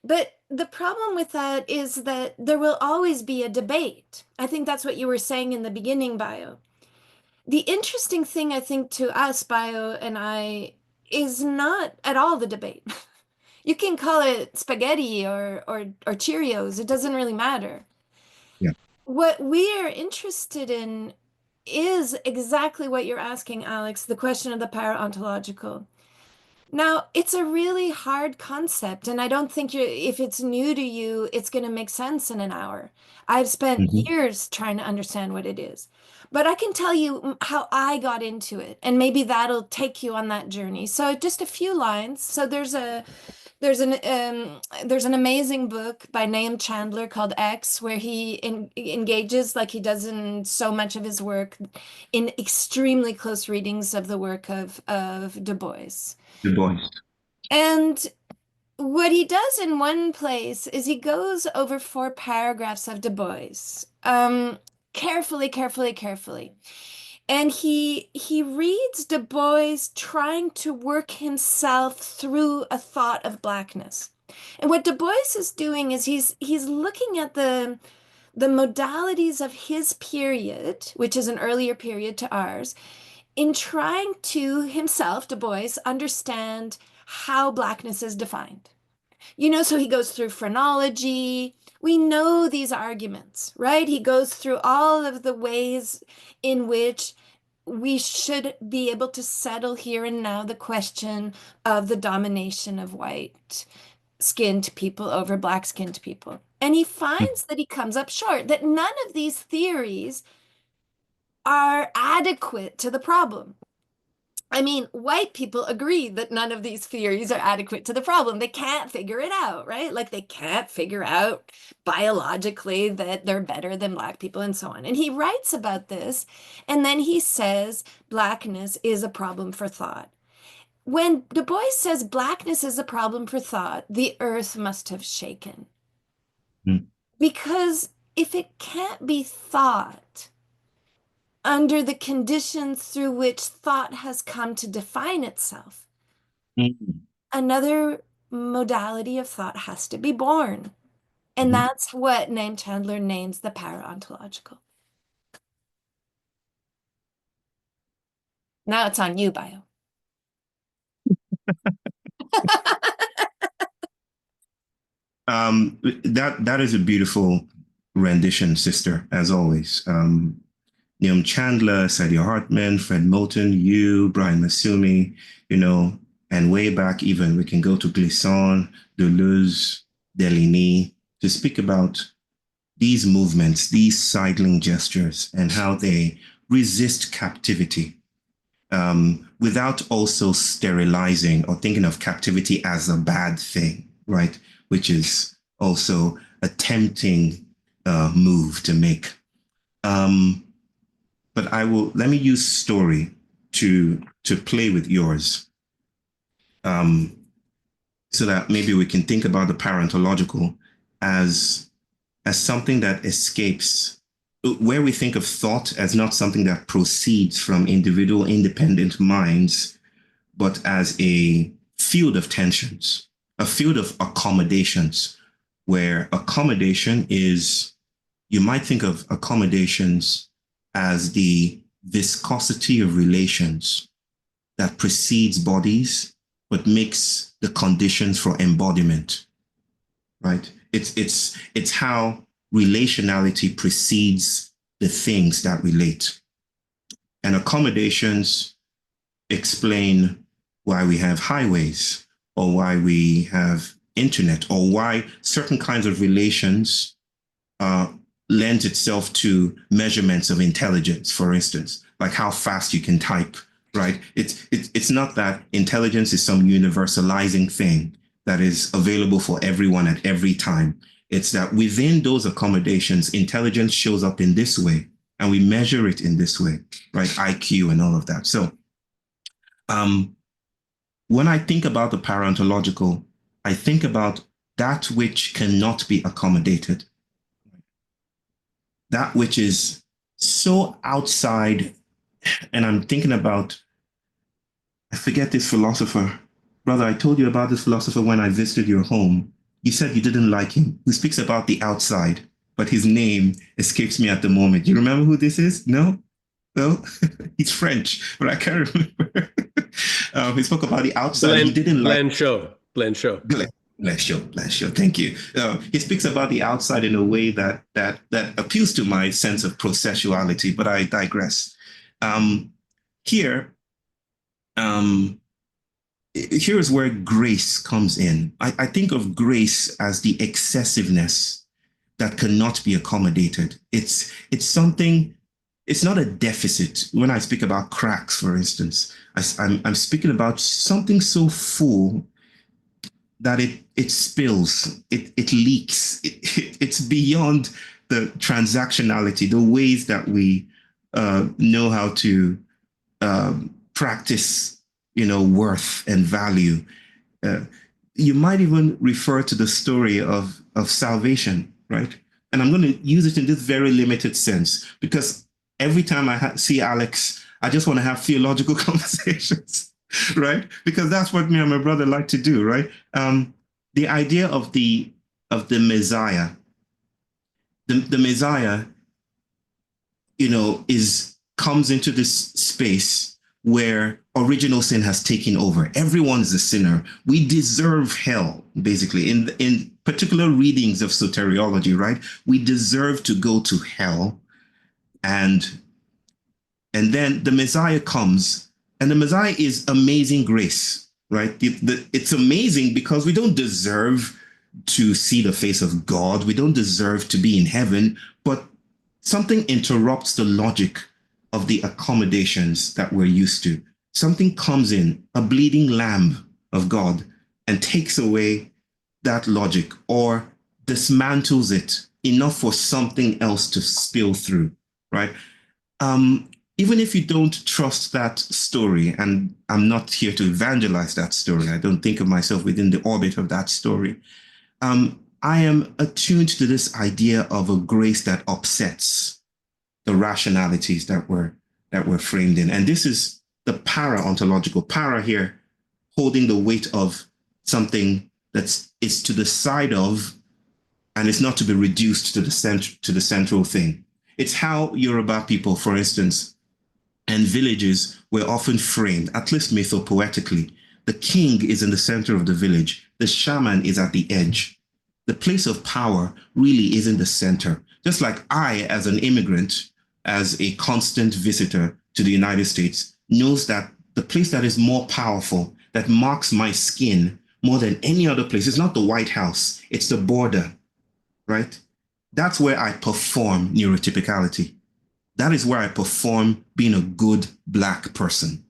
But the problem with that is that there will always be a debate. I think that's what you were saying in the beginning, Báyò. The interesting thing, I think, to us, Báyò and I, is not at all the debate. You can call it spaghetti or Cheerios. It doesn't really matter.
Yeah.
What we are interested in is exactly what you're asking, Alex, the question of the para-ontological. Now, it's a really hard concept, and I don't think if it's new to you, it's going to make sense in an hour. I've spent years trying to understand what it is, but I can tell you how I got into it, and maybe that'll take you on that journey. So just a few lines. So there's an amazing book by Nahum Chandler called X, where he engages, like he does in so much of his work, in extremely close readings of the work of Du Bois.
Du Bois.
And what he does in one place is he goes over 4 paragraphs of Du Bois, carefully, carefully, carefully. And he reads Du Bois trying to work himself through a thought of blackness. And what Du Bois is doing is he's looking at the modalities of his period, which is an earlier period to ours, in trying to himself, Du Bois, understand how blackness is defined. So he goes through phrenology. We know these arguments, right? He goes through all of the ways in which we should be able to settle here and now the question of the domination of white-skinned people over black-skinned people. And he finds that he comes up short, that none of these theories are adequate to the problem. I mean, white people agree that none of these theories are adequate to the problem. They can't figure it out, right? Like they can't figure out biologically that they're better than black people and so on. And he writes about this, and then he says blackness is a problem for thought. When Du Bois says blackness is a problem for thought, the earth must have shaken. Because if it can't be thought, under the conditions through which thought has come to define itself, another modality of thought has to be born. And that's what Nahum Chandler names the para-ontological. Now it's on you, Báyò.
That is a beautiful rendition, sister, as always. Nahum Chandler, Saidiya Hartman, Fred Moulton, you, Brian Masumi, and way back even, we can go to Glissant, Deleuze, Deligny, to speak about these movements, these sidling gestures, and how they resist captivity, without also sterilizing or thinking of captivity as a bad thing, right? Which is also a tempting move to make. But let me use story to play with yours, so that maybe we can think about the para-ontological as something that escapes, where we think of thought as not something that proceeds from individual independent minds, but as a field of tensions, a field of accommodations, where accommodation is, you might think of accommodations as the viscosity of relations that precedes bodies, but makes the conditions for embodiment, right? It's how relationality precedes the things that relate. And accommodations explain why we have highways, or why we have internet, or why certain kinds of relations lends itself to measurements of intelligence, for instance, like how fast you can type, right? It's not that intelligence is some universalizing thing that is available for everyone at every time. It's that within those accommodations, intelligence shows up in this way, and we measure it in this way, right? IQ and all of that. So when I think about the para-ontological, I think about that which cannot be accommodated, that which is so outside. And I'm thinking about, I forget this philosopher. Brother, I told you about this philosopher when I visited your home. You said you didn't like him. Who speaks about the outside, but his name escapes me at the moment. You remember who this is? No? No? He's French, but I can't remember. He spoke about the outside. He didn't like Blanchot. Thank you. He speaks about the outside in a way that appeals to my sense of processuality, but I digress. Here's where grace comes in. I think of grace as the excessiveness that cannot be accommodated. It's something. It's not a deficit. When I speak about cracks, for instance, I'm speaking about something so full that it spills, it leaks. It's beyond the transactionality, the ways that we know how to practice, worth and value. You might even refer to the story of salvation, right? And I'm going to use it in this very limited sense, because every time I see Alex, I just want to have theological conversations, right? Because that's what me and my brother like to do, right? The idea of the Messiah, the Messiah, comes into this space where original sin has taken over. Everyone's a sinner. We deserve hell, basically. In particular readings of soteriology, right? We deserve to go to hell. And then the Messiah comes, and the Messiah is amazing grace, right? It's amazing because we don't deserve to see the face of God. We don't deserve to be in heaven, but something interrupts the logic of the accommodations that we're used to. Something comes in, a bleeding lamb of God, and takes away that logic or dismantles it enough for something else to spill through, right? Even if you don't trust that story, and I'm not here to evangelize that story, I don't think of myself within the orbit of that story. I am attuned to this idea of a grace that upsets the rationalities that were framed in. And this is the para-ontological. Para here, holding the weight of something that is to the side of, and it's not to be reduced to the central thing. It's how Yoruba people, for instance, and villages were often framed, at least mythopoetically. The king is in the center of the village. The shaman is at the edge. The place of power really is in the center. Just like I, as an immigrant, as a constant visitor to the United States, knows that the place that is more powerful, that marks my skin more than any other place, is not the White House, it's the border, right? That's where I perform neurotypicality. That is where I perform being a good Black person,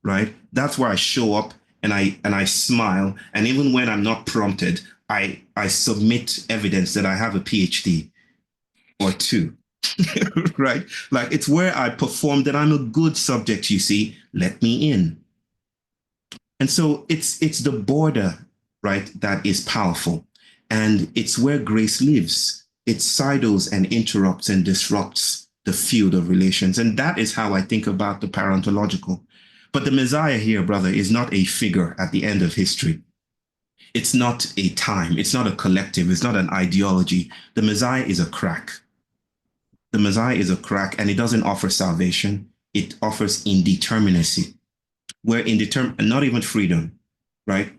right? That's where I show up and I smile. And even when I'm not prompted, I submit evidence that I have a PhD or two, right? Like it's where I perform that I'm a good subject, you see, let me in. And so it's the border, right, that is powerful. And it's where grace lives. It sidles and interrupts and disrupts the field of relations. And that is how I think about the para-ontological. But the Messiah here, brother, is not a figure at the end of history. It's not a time. It's not a collective. It's not an ideology. The Messiah is a crack. The Messiah is a crack, and it doesn't offer salvation. It offers indeterminacy. Where not even freedom, right?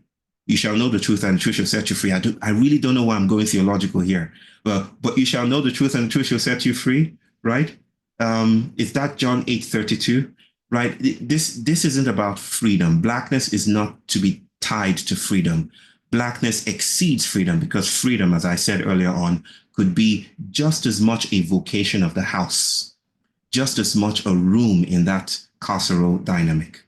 You shall know the truth, and the truth shall set you free. I really don't know why I'm going theological here, but you shall know the truth, and the truth shall set you free, right? Is that John 8:32, right? This isn't about freedom. Blackness is not to be tied to freedom. Blackness exceeds freedom because freedom, as I said earlier on, could be just as much a vocation of the house, just as much a room in that carceral dynamic.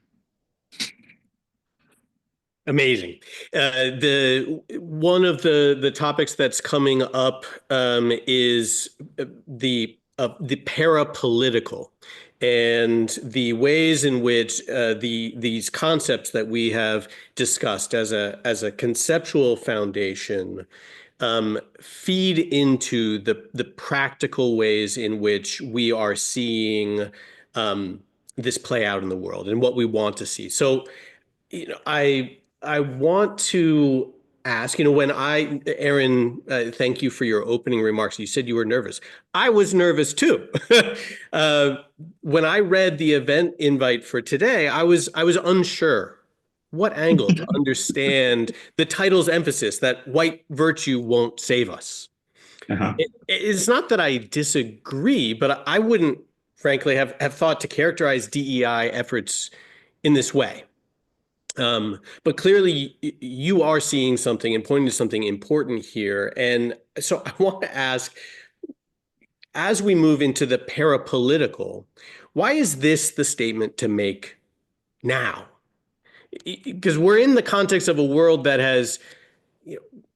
Amazing. The one of the topics that's coming up is the parapolitical and the ways in which these concepts that we have discussed as a conceptual foundation feed into the practical ways in which we are seeing this play out in the world and what we want to see. So, I want to ask, Erin, thank you for your opening remarks. You said you were nervous. I was nervous too. uh, when I read the event invite for today, I was unsure what angle to understand the title's emphasis that white virtue won't save us.
Uh-huh.
It's not that I disagree, but I wouldn't, frankly, have thought to characterize DEI efforts in this way. But clearly, you are seeing something and pointing to something important here. And so I want to ask, as we move into the parapolitical, why is this the statement to make now? Because we're in the context of a world that has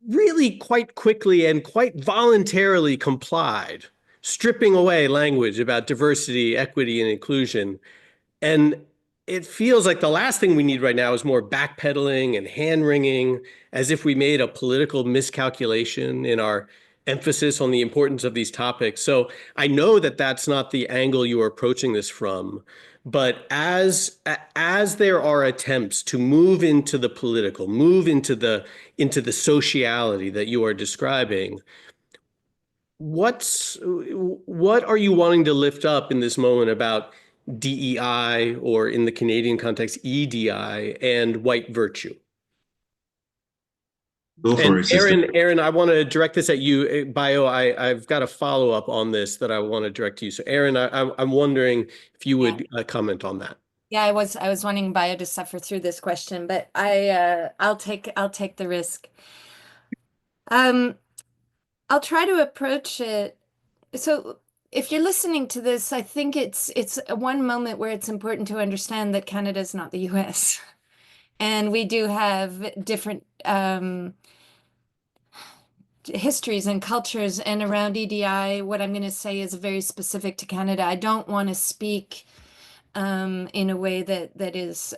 really quite quickly and quite voluntarily complied, stripping away language about diversity, equity, and inclusion. And it feels like the last thing we need right now is more backpedaling and hand-wringing, as if we made a political miscalculation in our emphasis on the importance of these topics. So I know that that's not the angle you are approaching this from, but as there are attempts to move into the political, move into the sociality that you are describing, what are you wanting to lift up in this moment about DEI, or in the Canadian context, EDI, and white virtue?
Go for
And
it, sister.
Erin, I want to direct this at you. Báyò, I've got a follow-up on this that I want to direct to you. So Erin, I'm wondering if you would comment on that.
Yeah, I was wanting Báyò to suffer through this question, but I'll take the risk. I'll try to approach it. So if you're listening to this, I think it's one moment where it's important to understand that Canada is not the US. And we do have different histories and cultures, and around EDI, what I'm going to say is very specific to Canada. I don't want to speak in a way that is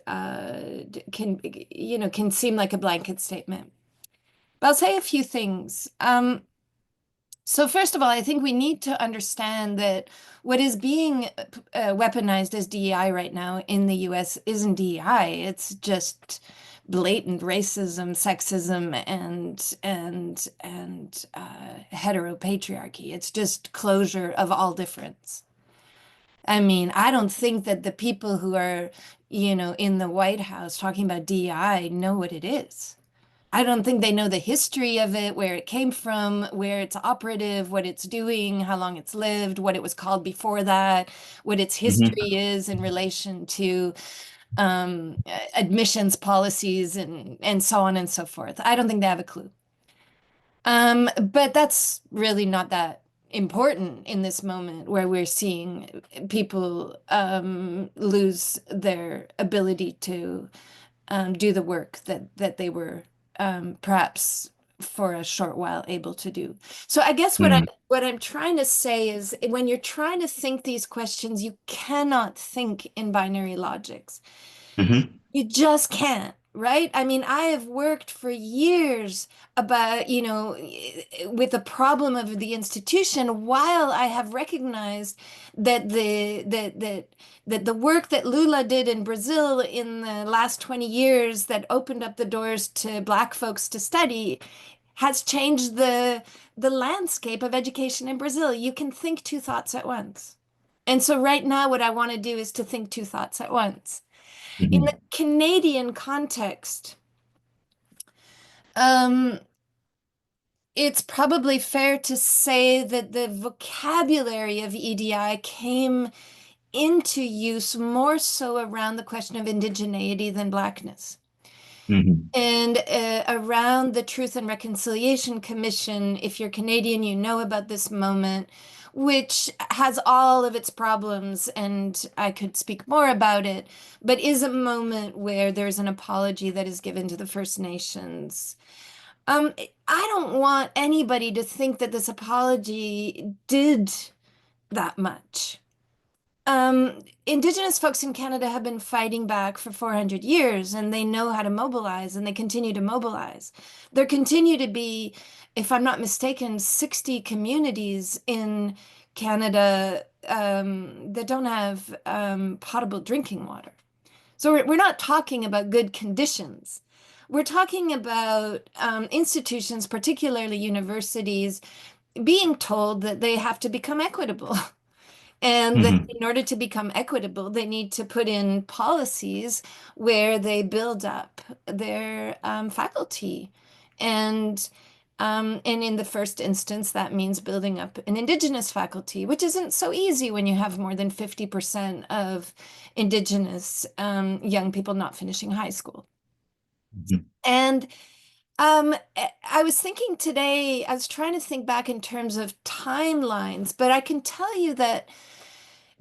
can seem like a blanket statement. But I'll say a few things. So first of all, I think we need to understand that what is being weaponized as DEI right now in the US isn't DEI. It's just blatant racism, sexism, and heteropatriarchy. It's just closure of all difference. I mean, I don't think that the people who are, in the White House talking about DEI know what it is. I don't think they know the history of it, where it came from, where it's operative, what it's doing, how long it's lived, what it was called before that, what its history is in relation to admissions policies and so on and so forth. I don't think they have a clue. But that's really not that important in this moment where we're seeing people lose their ability to do the work that they were perhaps for a short while able to do. So I guess
Mm.
what I'm trying to say is when you're trying to think these questions, you cannot think in binary logics.
Mhm.
You just can't, right? I mean, I have worked for years about, with the problem of the institution while I have recognized that the work that Lula did in Brazil in the last 20 years that opened up the doors to Black folks to study has changed the landscape of education in Brazil. You can think two thoughts at once. And so right now what I want to do is to think two thoughts at once. In the
Mhm.
Canadian context, um, it's probably fair to say that the vocabulary of EDI came into use more so around the question of indigeneity than Blackness.
Mhm.
And around the Truth and Reconciliation Commission, if you're Canadian, you know about this moment, which has all of its problems, and I could speak more about it, but is a moment where there's an apology that is given to the First Nations. I don't want anybody to think that this apology did that much. Indigenous folks in Canada have been fighting back for 400 years and they know how to mobilize and they continue to mobilize. There continue to be, if I'm not mistaken, 60 communities in Canada that don't have potable drinking water. So we're not talking about good conditions. We're talking about institutions, particularly universities, being told that they have to become equitable. And that
Mhm.
in order to become equitable, they need to put in policies where they build up their faculty. And in the first instance, that means building up an Indigenous faculty, which isn't so easy when you have more than 50% of Indigenous young people not finishing high school.
Mhm.
And I was thinking today, I was trying to think back in terms of timelines, but I can tell you that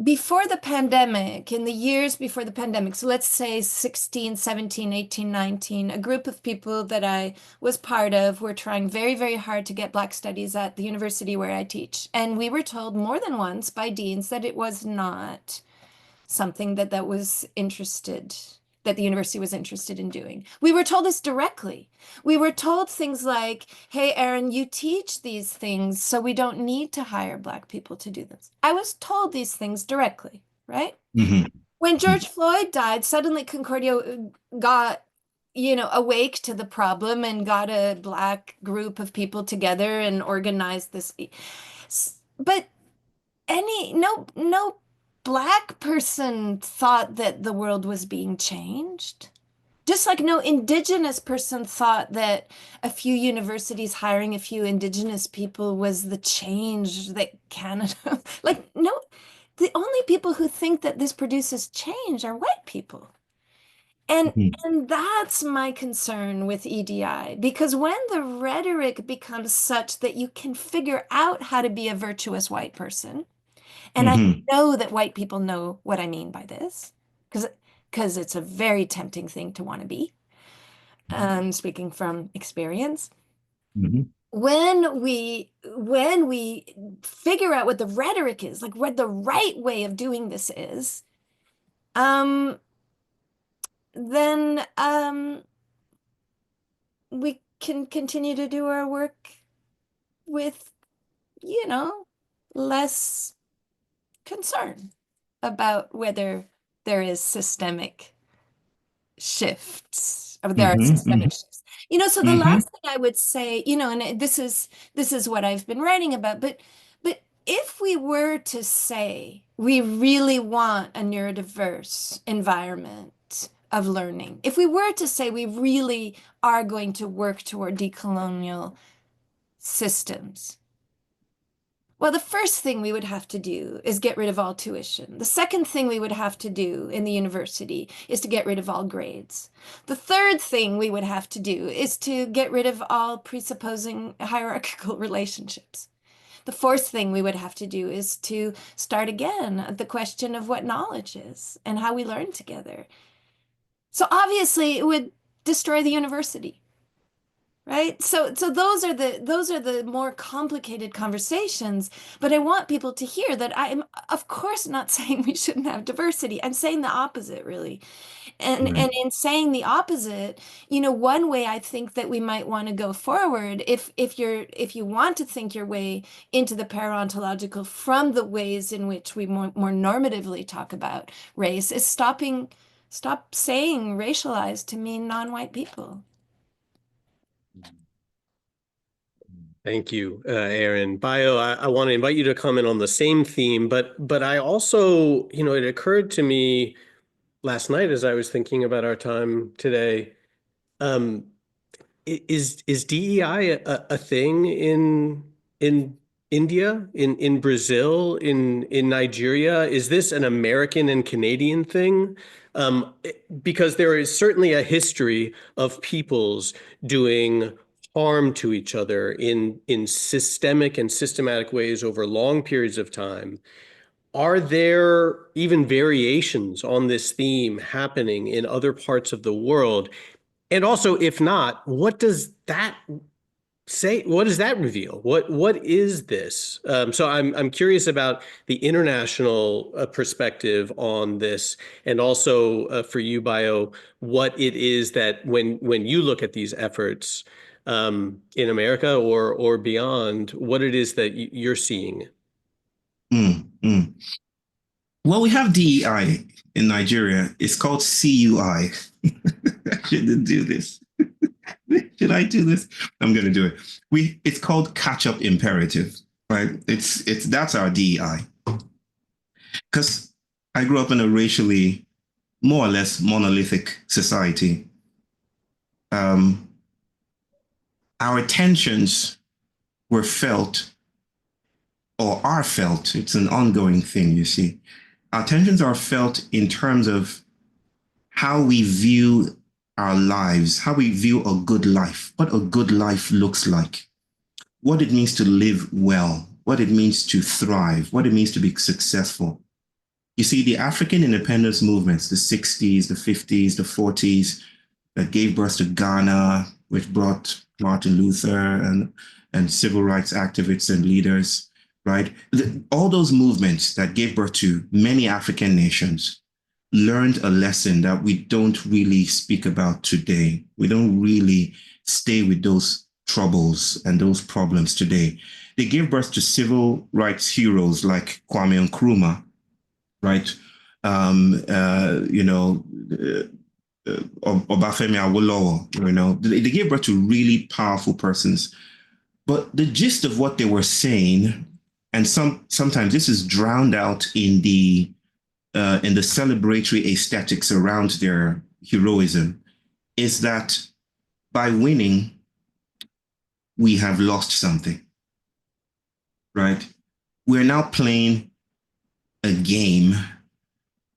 before the pandemic, in the years before the pandemic, so let's say 16, 17, 18, 19, a group of people that I was part of were trying very, very hard to get Black studies at the university where I teach. And we were told more than once by deans that it was not something that the university was interested in doing. We were told this directly. We were told things like, hey, Erin, you teach these things, so we don't need to hire Black people to do this. I was told these things directly, right?
Mhm.
When
Mhm.
George Floyd died, suddenly Concordia got, awake to the problem and got a Black group of people together and organized this. But no Black person thought that the world was being changed. Just like no Indigenous person thought that a few universities hiring a few Indigenous people was the change that Canada, like, no, the only people who think that this produces change are white people. And
Mhm.
and that's my concern with EDI, because when the rhetoric becomes such that you can figure out how to be a virtuous white person, and I
Mhm.
know that white people know what I mean by this, because it's a very tempting thing to want to be, speaking from experience.
Mhm.
When we figure out what the rhetoric is, like what the right way of doing this is, um, then we can continue to do our work with, you know, less concern about whether there is systemic shifts, or there are
Mhm.
systemic
Mhm.
shifts. So the
Mhm.
last thing I would say, and this is what I've been writing about, but if we were to say we really want a neurodiverse environment of learning, if we were to say we really are going to work toward decolonial systems, Well, the first thing we would have to do is get rid of all tuition. The second thing we would have to do in the university is to get rid of all grades. The third thing we would have to do is to get rid of all presupposing hierarchical relationships. The fourth thing we would have to do is to start again at the question of what knowledge is and how we learn together. So obviously it would destroy the university. Right? So those are the more complicated conversations, but I want people to hear that I am of course not saying we shouldn't have diversity. I'm saying the opposite, really. And in saying the opposite, one way I think that we might want to go forward, if you want to think your way into the para-ontological from the ways in which we more normatively talk about race, is stop saying racialized to mean non-white people.
Thank you, Erin. Báyò, I want to invite you to comment on the same theme, but I also, it occurred to me last night as I was thinking about our time today, is DEI a thing in India, in Brazil, in Nigeria? Is this an American and Canadian thing? Because there is certainly a history of peoples doing harm to each other in systemic and systematic ways over long periods of time. Are there even variations on this theme happening in other parts of the world? And also, if not, what does that say? What does that reveal? What is this? So I'm curious about the international perspective on this, and also for you, Báyò, what it is that when you look at these efforts in America or beyond, what it is that you're seeing.
Well, we have DEI in Nigeria. It's called CUI. I shouldn't do this. Should I do this? I'm going to do it. It's called catch-up imperative, right? That's our DEI. Because I grew up in a racially more or less monolithic society. Our tensions were felt or are felt. It's an ongoing thing, you see. Our tensions are felt in terms of how we view our lives, how we view a good life, what a good life looks like, what it means to live well, what it means to thrive, what it means to be successful. You see, the African independence movements, the 60s, the 50s, the 40s, that gave birth to Ghana, which brought Martin Luther and civil rights activists and leaders, right? All those movements that gave birth to many African nations learned a lesson that we don't really speak about today. We don't really stay with those troubles and those problems today. They gave birth to civil rights heroes like Kwame Nkrumah, right? Obafemi Awolowo, they gave birth to really powerful persons. But the gist of what they were saying, and sometimes this is drowned out in the celebratory aesthetics around their heroism, is that by winning, we have lost something, right? We're now playing a game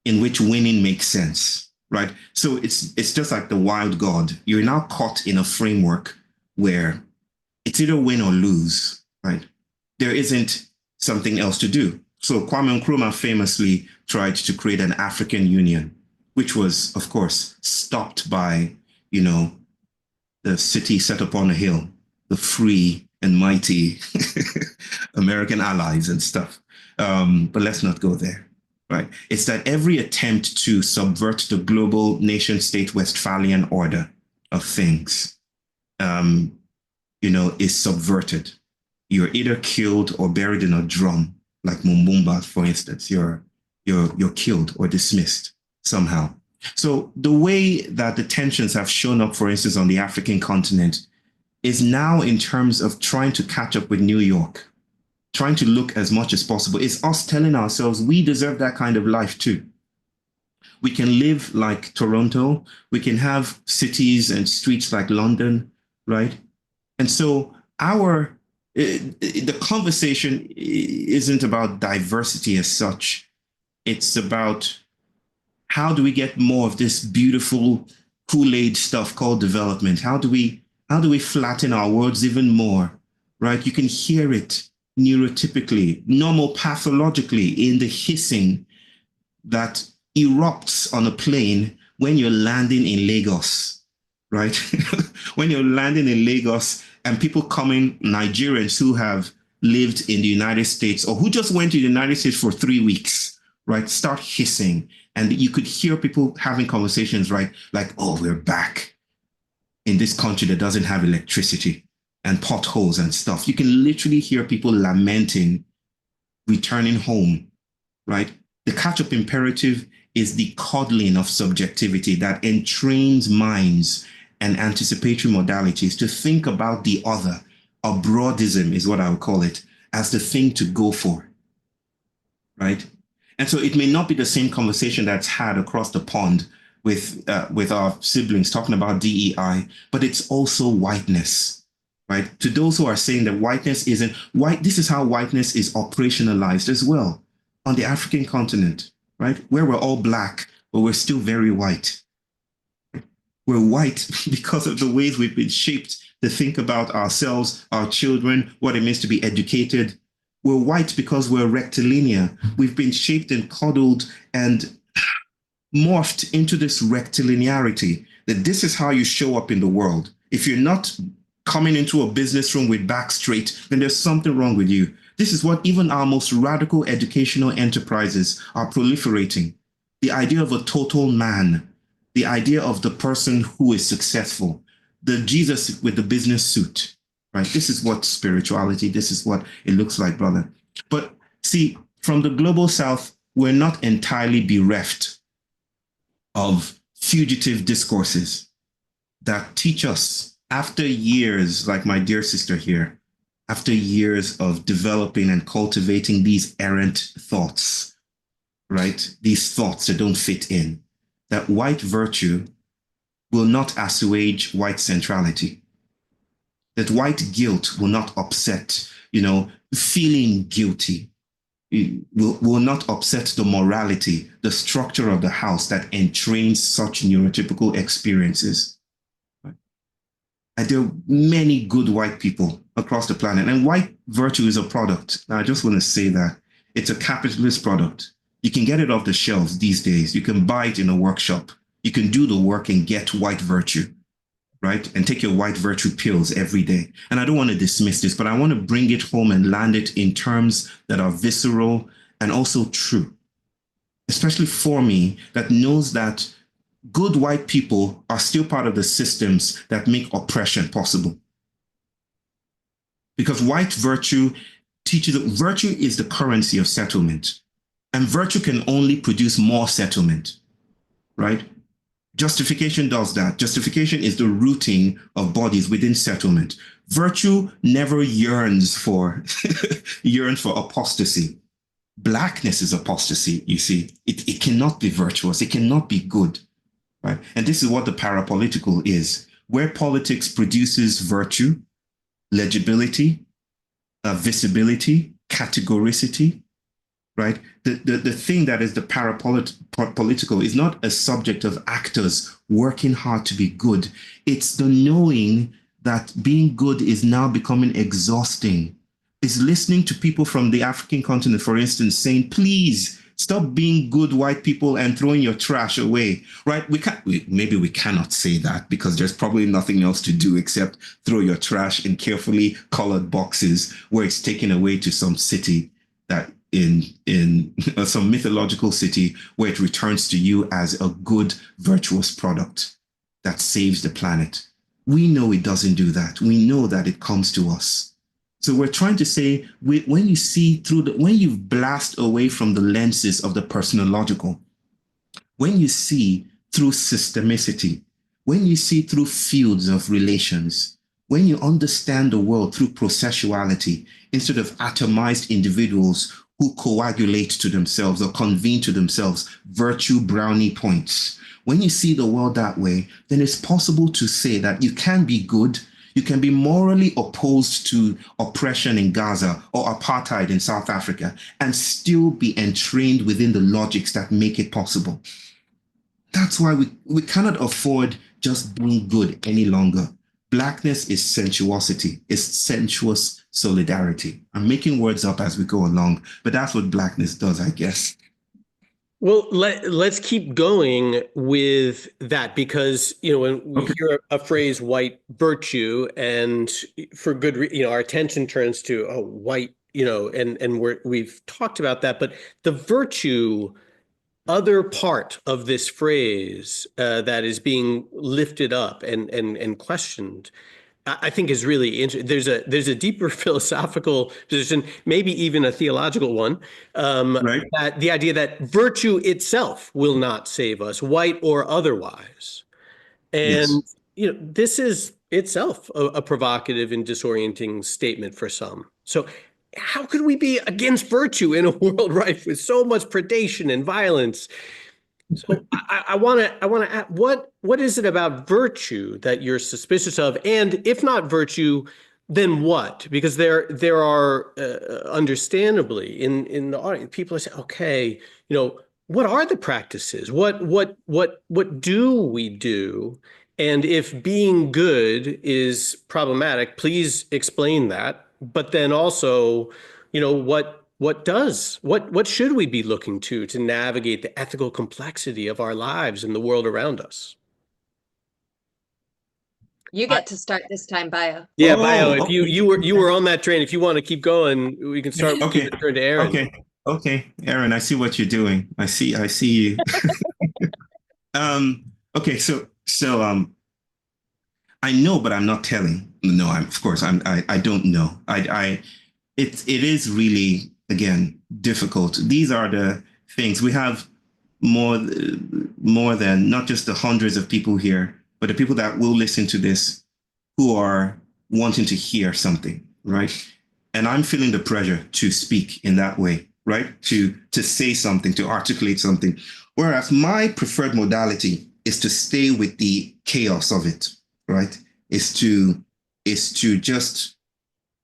in which winning makes sense, right? So it's just like the wild god. You're now caught in a framework where it's either win or lose, right? There isn't something else to do. So Kwame Nkrumah famously tried to create an African Union, which was, of course, stopped by, the city set upon a hill, the free and mighty American allies and stuff. But let's not go there, right? It's that every attempt to subvert the global nation-state Westphalian order of things, is subverted. You're either killed or buried in a drum, like Mumbumba, for instance. You're killed or dismissed somehow. So the way that the tensions have shown up, for instance, on the African continent is now in terms of trying to catch up with New York, trying to look as much as possible. It's us telling ourselves we deserve that kind of life too. We can live like Toronto. We can have cities and streets like London, right? And so the conversation isn't about diversity as such. It's about how do we get more of this beautiful Kool-Aid stuff called development? How do we flatten our words even more, right? You can hear it neurotypically, normal pathologically in the hissing that erupts on a plane when you're landing in Lagos, right? When you're landing in Lagos and people coming, Nigerians who have lived in the United States or who just went to the United States for 3 weeks, right, start hissing. And you could hear people having conversations, right? Like, oh, we're back in this country that doesn't have electricity and potholes and stuff. You can literally hear people lamenting, returning home, right? The catch-up imperative is the coddling of subjectivity that entrains minds and anticipatory modalities to think about the other. Abroadism is what I would call it, as the thing to go for, right? And so it may not be the same conversation that's had across the pond with our siblings talking about DEI, but it's also whiteness, right? To those who are saying that whiteness isn't white, this is how whiteness is operationalized as well on the African continent, right? Where we're all black, but we're still very white. We're white because of the ways we've been shaped to think about ourselves, our children, what it means to be educated. We're white because we're rectilinear. We've been shaped and coddled and morphed into this rectilinearity, that this is how you show up in the world. If you're not coming into a business room with back straight, then there's something wrong with you. This is what even our most radical educational enterprises are proliferating. The idea of a total man, the idea of the person who is successful, the Jesus with the business suit, right? This is what spirituality, this is what it looks like, brother. But see, from the global South, we're not entirely bereft of fugitive discourses that teach us after years, like my dear sister here, after years of developing and cultivating these errant thoughts, right? These thoughts that don't fit in, that white virtue will not assuage white centrality, that white guilt will not upset, feeling guilty. It will not upset the morality, the structure of the house that entrains such neurotypical experiences. Right? And there are many good white people across the planet, and white virtue is a product. Now, I just want to say that it's a capitalist product. You can get it off the shelves these days. You can buy it in a workshop. You can do the work and get white virtue, right? And take your white virtue pills every day. And I don't want to dismiss this, but I want to bring it home and land it in terms that are visceral and also true, especially for me that knows that good white people are still part of the systems that make oppression possible. Because white virtue teaches that virtue is the currency of settlement, and virtue can only produce more settlement, right? Justification does that. Justification is the rooting of bodies within settlement. Virtue never yearns for apostasy. Blackness is apostasy, you see. It cannot be virtuous. It cannot be good, right? And this is what the parapolitical is, where politics produces virtue, legibility, visibility, categoricity, right? The thing that is the parapolitical is not a subject of actors working hard to be good. It's the knowing that being good is now becoming exhausting. It's listening to people from the African continent, for instance, saying, please stop being good white people and throwing your trash away, right? Maybe we cannot say that because there's probably nothing else to do except throw your trash in carefully colored boxes where it's taken away to some city that in some mythological city where it returns to you as a good, virtuous product that saves the planet. We know it doesn't do that. We know that it comes to us. So we're trying to say, when you see when you blast away from the lenses of the personological, when you see through systemicity, when you see through fields of relations, when you understand the world through processuality, instead of atomized individuals who coagulate to themselves or convene to themselves virtue brownie points. When you see the world that way, then it's possible to say that you can be good, You can be morally opposed to oppression in Gaza or apartheid in South Africa and still be entrained within the logics that make it possible. That's why we cannot afford just being good any longer. Blackness is sensuosity, it's sensuous solidarity. I'm making words up as we go along, but that's what blackness does, I guess.
Well, let's keep going with that, because, when we hear a phrase white virtue, and for good reason, our attention turns to, oh, white, and we've talked about that, but the virtue other part of this phrase that is being lifted up and questioned, I think is really interesting. There's a deeper philosophical position, maybe even a theological one,
Right.
that the idea that virtue itself will not save us, white or otherwise. And
Yes.
this is itself a provocative and disorienting statement for some. So how could we be against virtue in a world rife with so much predation and violence? So I want to ask, what is it about virtue that you're suspicious of? And if not virtue, then what? Because there are understandably in the audience, people are saying, okay, what are the practices? What do we do? And if being good is problematic, please explain that. But then also, what should we be looking to navigate the ethical complexity of our lives and the world around us?
You get to start this time, Báyò.
Yeah,
Oh,
Báyò, if
okay.
you were on that train, if you want to keep going, we can start with
Okay.
the turn to Erin.
Okay. Erin, I see what you're doing. I see you. Okay, so I know, but I'm not telling. No, of course I don't know. It is really, again, difficult. These are the things we have more than not just the hundreds of people here, but the people that will listen to this who are wanting to hear something, right? And I'm feeling the pressure to speak in that way, right? To say something, to articulate something. Whereas my preferred modality is to stay with the chaos of it, right? Is to just,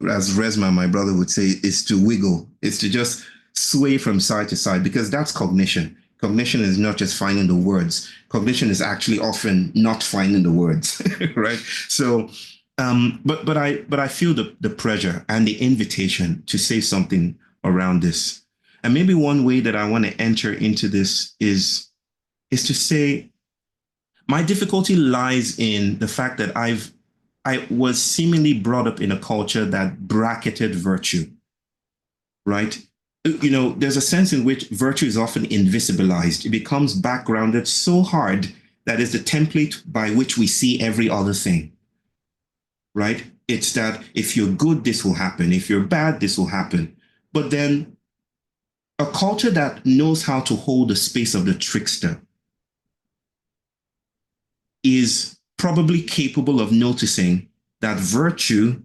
as Resma, my brother, would say, is to wiggle, is to just sway from side to side, because that's cognition. Cognition is not just finding the words. Cognition is actually often not finding the words, right? So, but I feel the pressure and the invitation to say something around this. And maybe one way that I want to enter into this is to say my difficulty lies in the fact that I was seemingly brought up in a culture that bracketed virtue, right? There's a sense in which virtue is often invisibilized. It becomes backgrounded so hard that it's the template by which we see every other thing, right? It's that if you're good, this will happen. If you're bad, this will happen. But then a culture that knows how to hold the space of the trickster is probably capable of noticing that virtue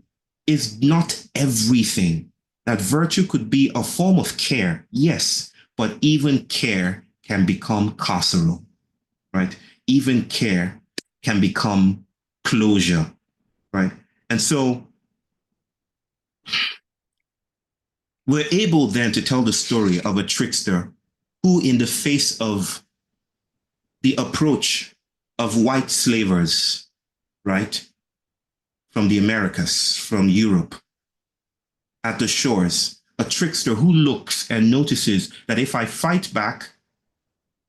is not everything. That virtue could be a form of care, yes, but even care can become carceral, right? Even care can become closure, right? And so we're able then to tell the story of a trickster who, in the face of the approach of white slavers, right, from the Americas, from Europe, at the shores, a trickster who looks and notices that if I fight back,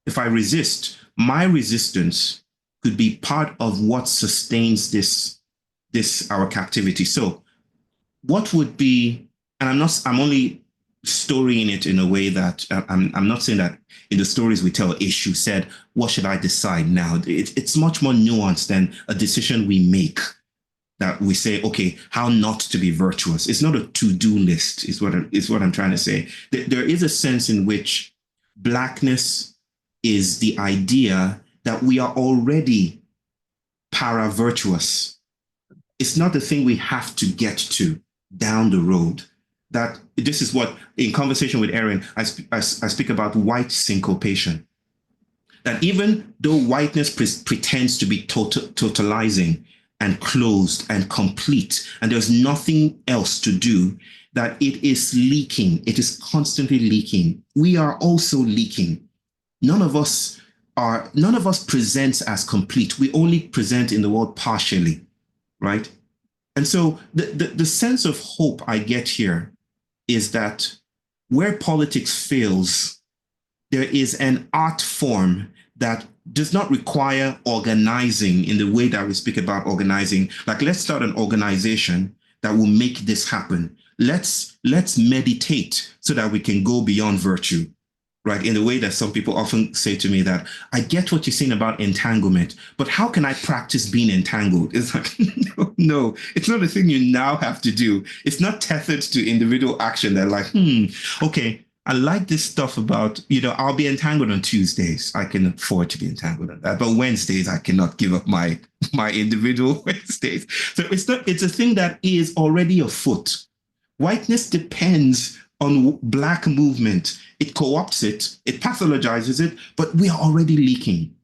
if I resist, my resistance could be part of what sustains this our captivity. So what would be, and I'm only storying it in a way that I'm not saying that in the stories we tell, Ishu said, what should I decide now? It's much more nuanced than a decision we make, that we say, okay, how not to be virtuous. It's not a to-do list, is what I'm trying to say. There is a sense in which blackness is the idea that we are already para-virtuous. It's not the thing we have to get to down the road. That this is what, in conversation with Erin, I speak about white syncopation. That even though whiteness pretends to be totalizing and closed and complete, and there's nothing else to do, that it is leaking. It is constantly leaking. We are also leaking. None of us presents as complete. We only present in the world partially, right? And so the sense of hope I get here is that where politics fails, there is an art form that does not require organizing in the way that we speak about organizing. Like, let's start an organization that will make this happen. Let's meditate so that we can go beyond virtue, right? In the way that some people often say to me that, I get what you're saying about entanglement, but how can I practice being entangled? It's like, no, it's not a thing you now have to do. It's not tethered to individual action. They're like, okay, I like this stuff about, I'll be entangled on Tuesdays. I can afford to be entangled on that. But Wednesdays, I cannot give up my individual Wednesdays. So it's a thing that is already afoot. Whiteness depends on Black movement. It co-opts it, it pathologizes it, but we are already leaking.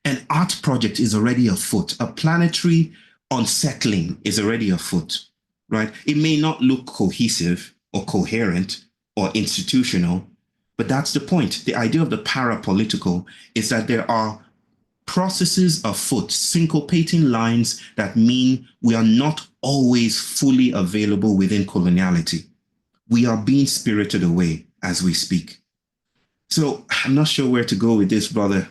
An art project is already afoot. A planetary unsettling is already afoot, right? It may not look cohesive or coherent or institutional, but that's the point. The idea of the para-political is that there are processes afoot, syncopating lines that mean we are not always fully available within coloniality. We are being spirited away as we speak. So I'm not sure where to go with this, brother.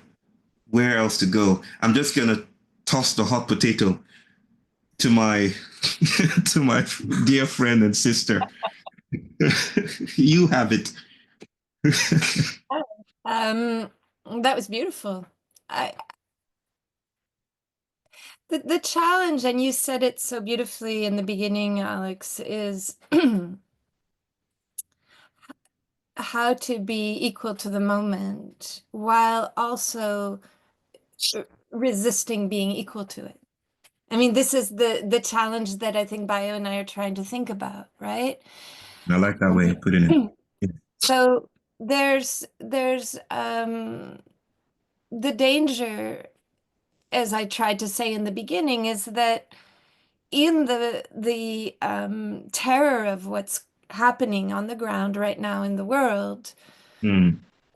Where else to go? I'm just going to toss the hot potato to my to my dear friend and sister. You have it.
That was beautiful. The challenge, and you said it so beautifully in the beginning, Alex, is how to be equal to the moment while also resisting being equal to it. I mean, this is the challenge that I think Báyò and I are trying to think about, right?
I like that way of putting it.
So there's the danger, as I tried to say in the beginning, is that in the terror of what's happening on the ground right now in the world,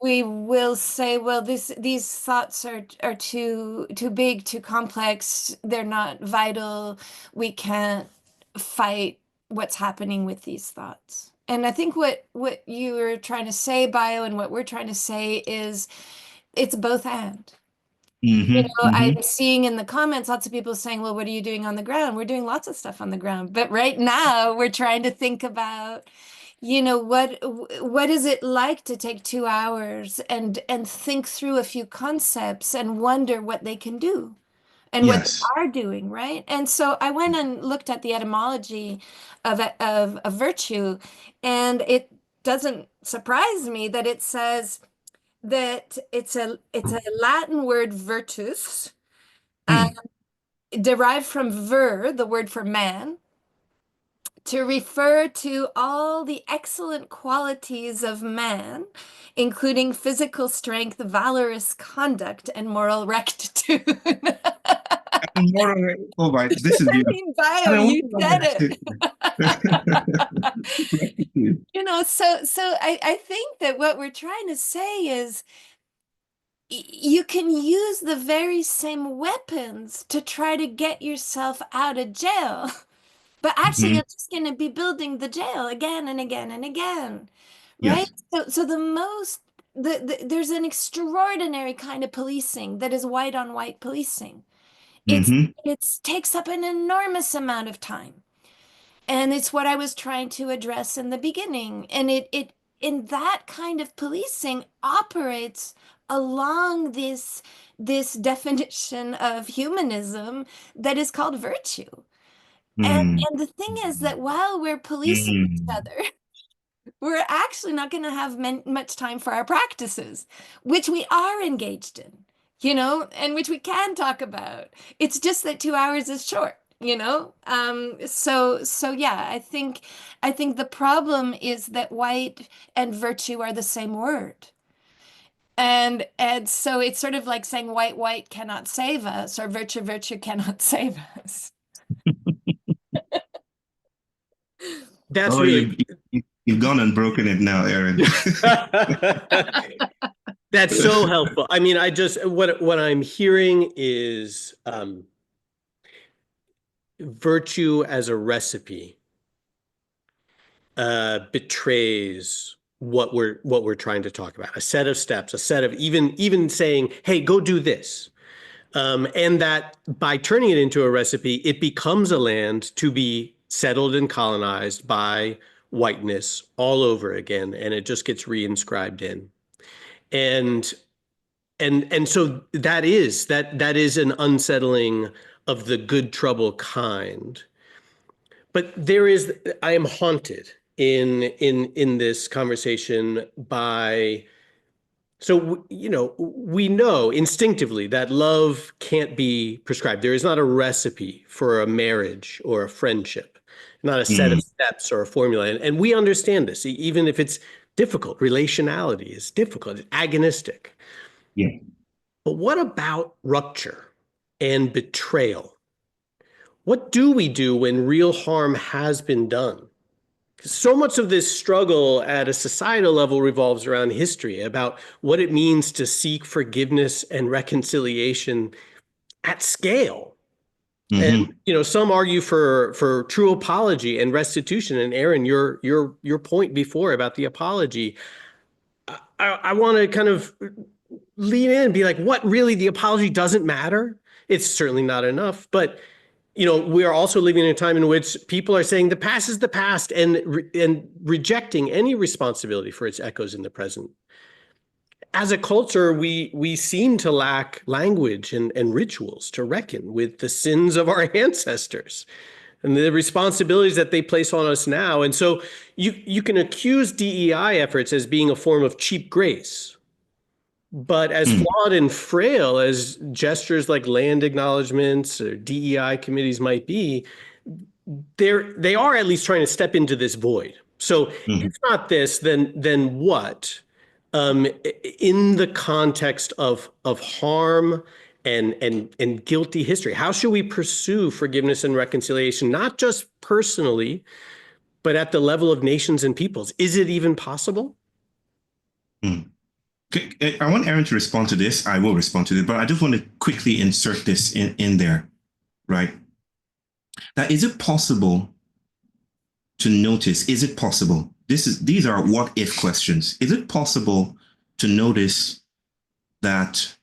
we will say, well, these thoughts are too big, too complex. They're not vital. We can't fight what's happening with these thoughts. And I think what you were trying to say, Báyò, and what we're trying to say is it's both and. I'm seeing in the comments lots of people saying, well, what are you doing on the ground? We're doing lots of stuff on the ground. But right now we're trying to think about, what is it like to take 2 hours and think through a few concepts and wonder what they can do and what
Yes.
they are doing, right? And so I went and looked at the etymology of virtue, and it doesn't surprise me that it says that it's a Latin word virtus, derived from ver, the word for man, to refer to all the excellent qualities of man, including physical strength, valorous conduct, and moral rectitude.
Oh my, this is
I
beautiful.
mean, Báyò, you said it. So I think that what we're trying to say is you can use the very same weapons to try to get yourself out of jail, but actually you're just going to be building the jail again and again and again, right?
Yes.
So there's an extraordinary kind of policing that is white on white policing. It takes up an enormous amount of time. And it's what I was trying to address in the beginning. And it in that kind of policing operates along this definition of humanism that is called virtue. And the thing is that while we're policing each other, we're actually not going to have much time for our practices, which we are engaged in, and which we can talk about. It's just that 2 hours is short, so yeah, I think the problem is that white and virtue are the same word. And so it's sort of like saying white cannot save us, or virtue cannot save us.
That's
Oh,
really
you've gone and broken it now, Erin.
that's so helpful. I mean, what I'm hearing is virtue as a recipe betrays what we're trying to talk about. A set of steps, a set of even saying, hey, go do this. And that by turning it into a recipe, it becomes a land to be settled and colonized by whiteness all over again, and it just gets reinscribed in. And so that is an unsettling of the good trouble kind. But I am haunted in this conversation by, so, we know instinctively that love can't be prescribed. There is not a recipe for a marriage or a friendship, not a set of steps or a formula. And we understand this, even if it's difficult. Relationality is difficult, it's agonistic.
Yeah.
But what about rupture and betrayal? What do we do when real harm has been done? So much of this struggle at a societal level revolves around history, about what it means to seek forgiveness and reconciliation at scale. And some argue for true apology and restitution. And Erin, your point before about the apology, I want to kind of lean in and be like, what, really, the apology doesn't matter? It's certainly not enough, but we are also living in a time in which people are saying the past is the past, and rejecting any responsibility for its echoes in the present. As a culture, we seem to lack language and rituals to reckon with the sins of our ancestors and the responsibilities that they place on us now. And so you can accuse DEI efforts as being a form of cheap grace. But as flawed and frail as gestures like land acknowledgements or DEI committees might be, they are at least trying to step into this void. So if not this, then what? In the context of harm and guilty history, how should we pursue forgiveness and reconciliation, not just personally, but at the level of nations and peoples? Is it even possible?
I want Erin to respond to this. I will respond to this, but I just want to quickly insert this in there, right? Now, is it possible to notice? Is it possible? These are what if questions. Is it possible to notice that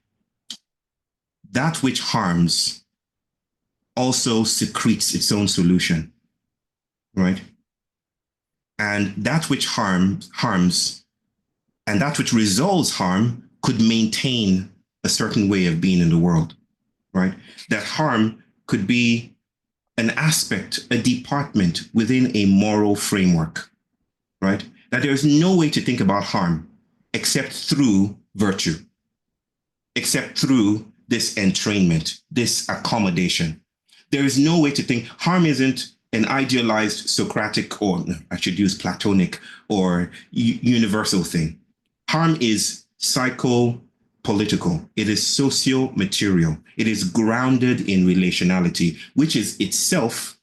which harms also secretes its own solution, right? And that which harms and that which resolves harm could maintain a certain way of being in the world, right? That harm could be an aspect, a department within a moral framework, right? That there's no way to think about harm except through virtue, except through this entrainment, this accommodation. There is no way to think harm isn't an idealized Socratic, or I should use Platonic or universal thing. Harm is psycho-political. It is socio-material. It is grounded in relationality, which is itself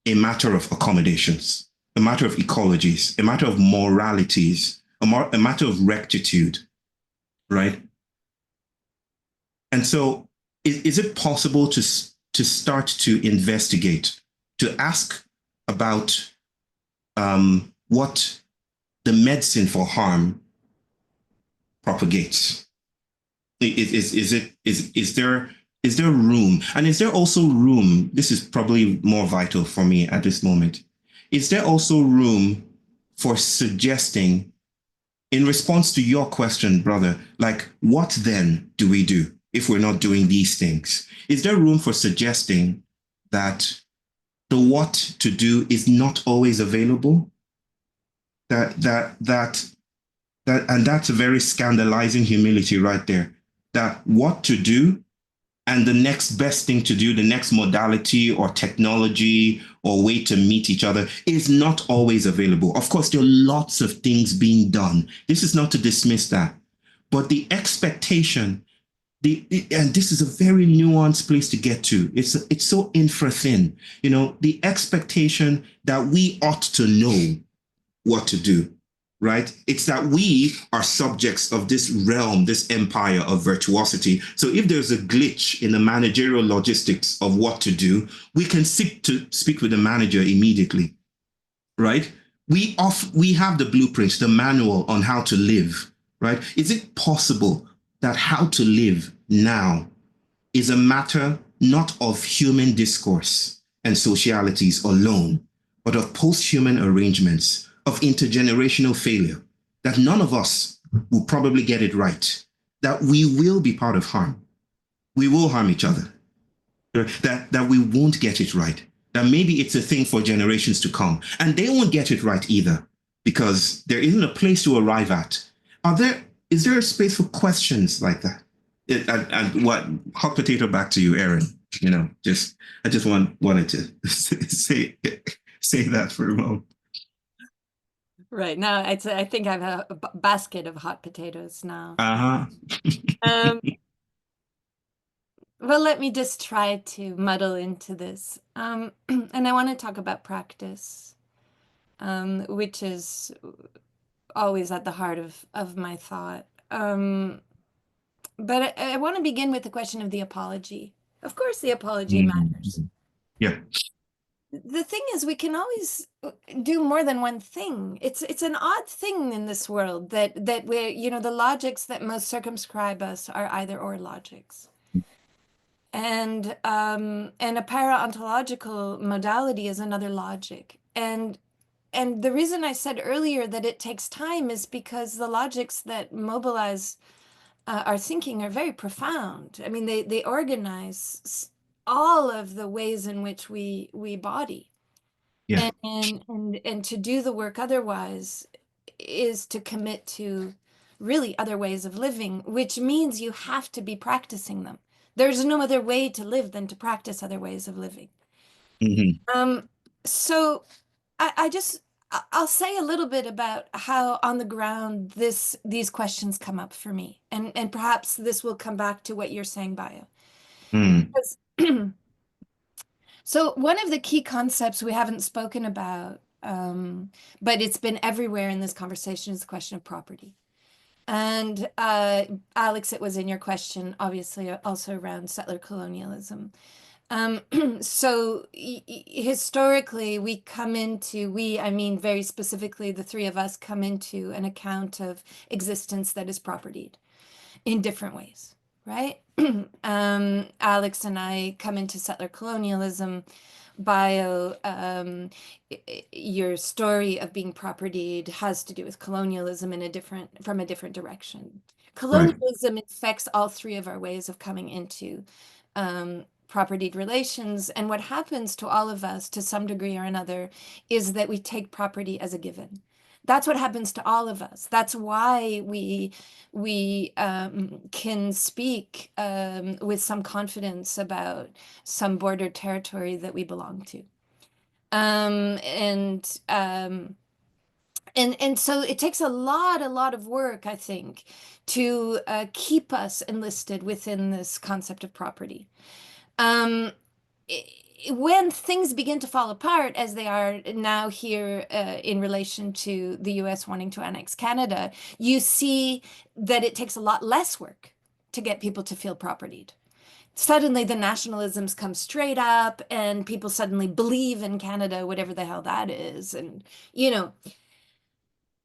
a matter of accommodations, a matter of ecologies, a matter of moralities, a matter of rectitude, right? And so is it possible to start to investigate, to ask about what the medicine for harm propagates? Is there room? And is there also room? This is probably more vital for me at this moment. Is there also room for suggesting, in response to your question, brother, like, what then do we do if we're not doing these things? Is there room for suggesting that the what to do is not always available? And that's a very scandalizing humility right there. That what to do and the next best thing to do, the next modality or technology or way to meet each other is not always available. Of course, there are lots of things being done. This is not to dismiss that. But the expectation, and this is a very nuanced place to get to. It's so infra thin, the expectation that we ought to know what to do, right? It's that we are subjects of this realm, this empire of virtuosity. So if there's a glitch in the managerial logistics of what to do, we can seek to speak with the manager immediately, right? We have the blueprints, the manual on how to live, right? Is it possible that how to live now is a matter not of human discourse and socialities alone, but of post-human arrangements, of intergenerational failure, that none of us will probably get it right, that we will be part of harm. We will harm each other, that we won't get it right, that maybe it's a thing for generations to come, and they won't get it right either, because there isn't a place to arrive at. Is there a space for questions like that? And what, hot potato back to you, Erin. I just wanted to say that for a moment.
Right now, I think I have a basket of hot potatoes now. Well, let me just try to muddle into this. And I want to talk about practice, which is always at the heart of my thought. But I want to begin with the question of the apology. Of course, the apology matters.
Yeah.
The thing is, we can always do more than one thing. It's an odd thing in this world that we're, the logics that most circumscribe us are either or logics. And a para-ontological modality is another logic. And the reason I said earlier that it takes time is because the logics that mobilize our thinking are very profound. I mean, they organize all of the ways in which we body.
Yeah.
And to do the work otherwise is to commit to really other ways of living, which means you have to be practicing them. There's no other way to live than to practice other ways of living. So I'll say a little bit about how on the ground these questions come up for me. And perhaps this will come back to what you're saying, Báyò. So one of the key concepts we haven't spoken about, but it's been everywhere in this conversation, is the question of property. And Alex, it was in your question, obviously, also around settler colonialism. So historically, I mean very specifically, the three of us come into an account of existence that is propertied in different ways, right? Alex and I come into settler colonialism. Báyò, your story of being propertied has to do with colonialism from a different direction. Colonialism infects all three of our ways of coming into propertied relations. And what happens to all of us to some degree or another is that we take property as a given. That's what happens to all of us. That's why we can speak with some confidence about some border territory that we belong to. And so it takes a lot of work, I think, to keep us enlisted within this concept of property. When things begin to fall apart, as they are now here in relation to the US wanting to annex Canada, you see that it takes a lot less work to get people to feel propertied. Suddenly the nationalisms come straight up and people suddenly believe in Canada, whatever the hell that is. And,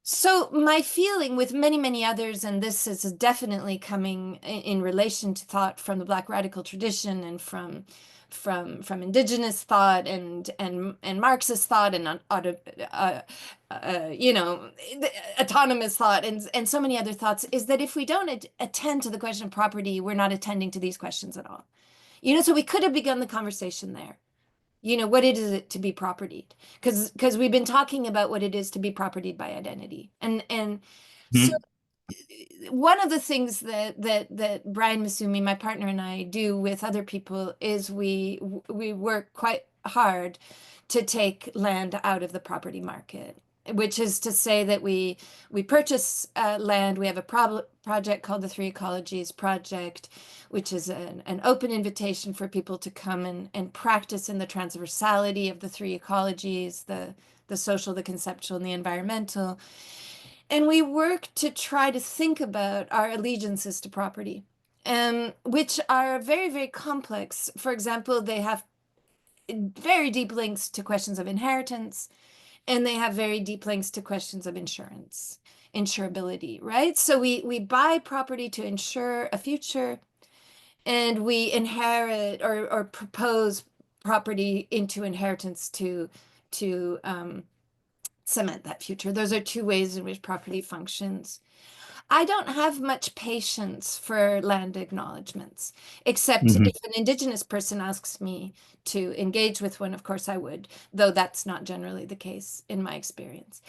so my feeling with many others, and this is definitely coming in relation to thought from the Black radical tradition and from indigenous thought and Marxist thought and autonomous thought and so many other thoughts, is that if we don't attend to the question of property, we're not attending to these questions at all. So we could have begun the conversation there. What is it to be propertied? Because we've been talking about what it is to be propertied by identity. So one of the things that Brian Masumi, my partner, and I do with other people is we work quite hard to take land out of the property market. which is to say that we purchase land. We have a project called the Three Ecologies Project, which is an open invitation for people to come and practice in the transversality of the three ecologies, the social, the conceptual, and the environmental. And we work to try to think about our allegiances to property, which are very, very complex. For example, they have very deep links to questions of inheritance, and they have very deep links to questions of insurability, right? So we buy property to ensure a future, and we inherit or propose property into inheritance to cement that future. Those are two ways in which property functions. I don't have much patience for land acknowledgements, except if an Indigenous person asks me to engage with one, of course I would, though that's not generally the case in my experience.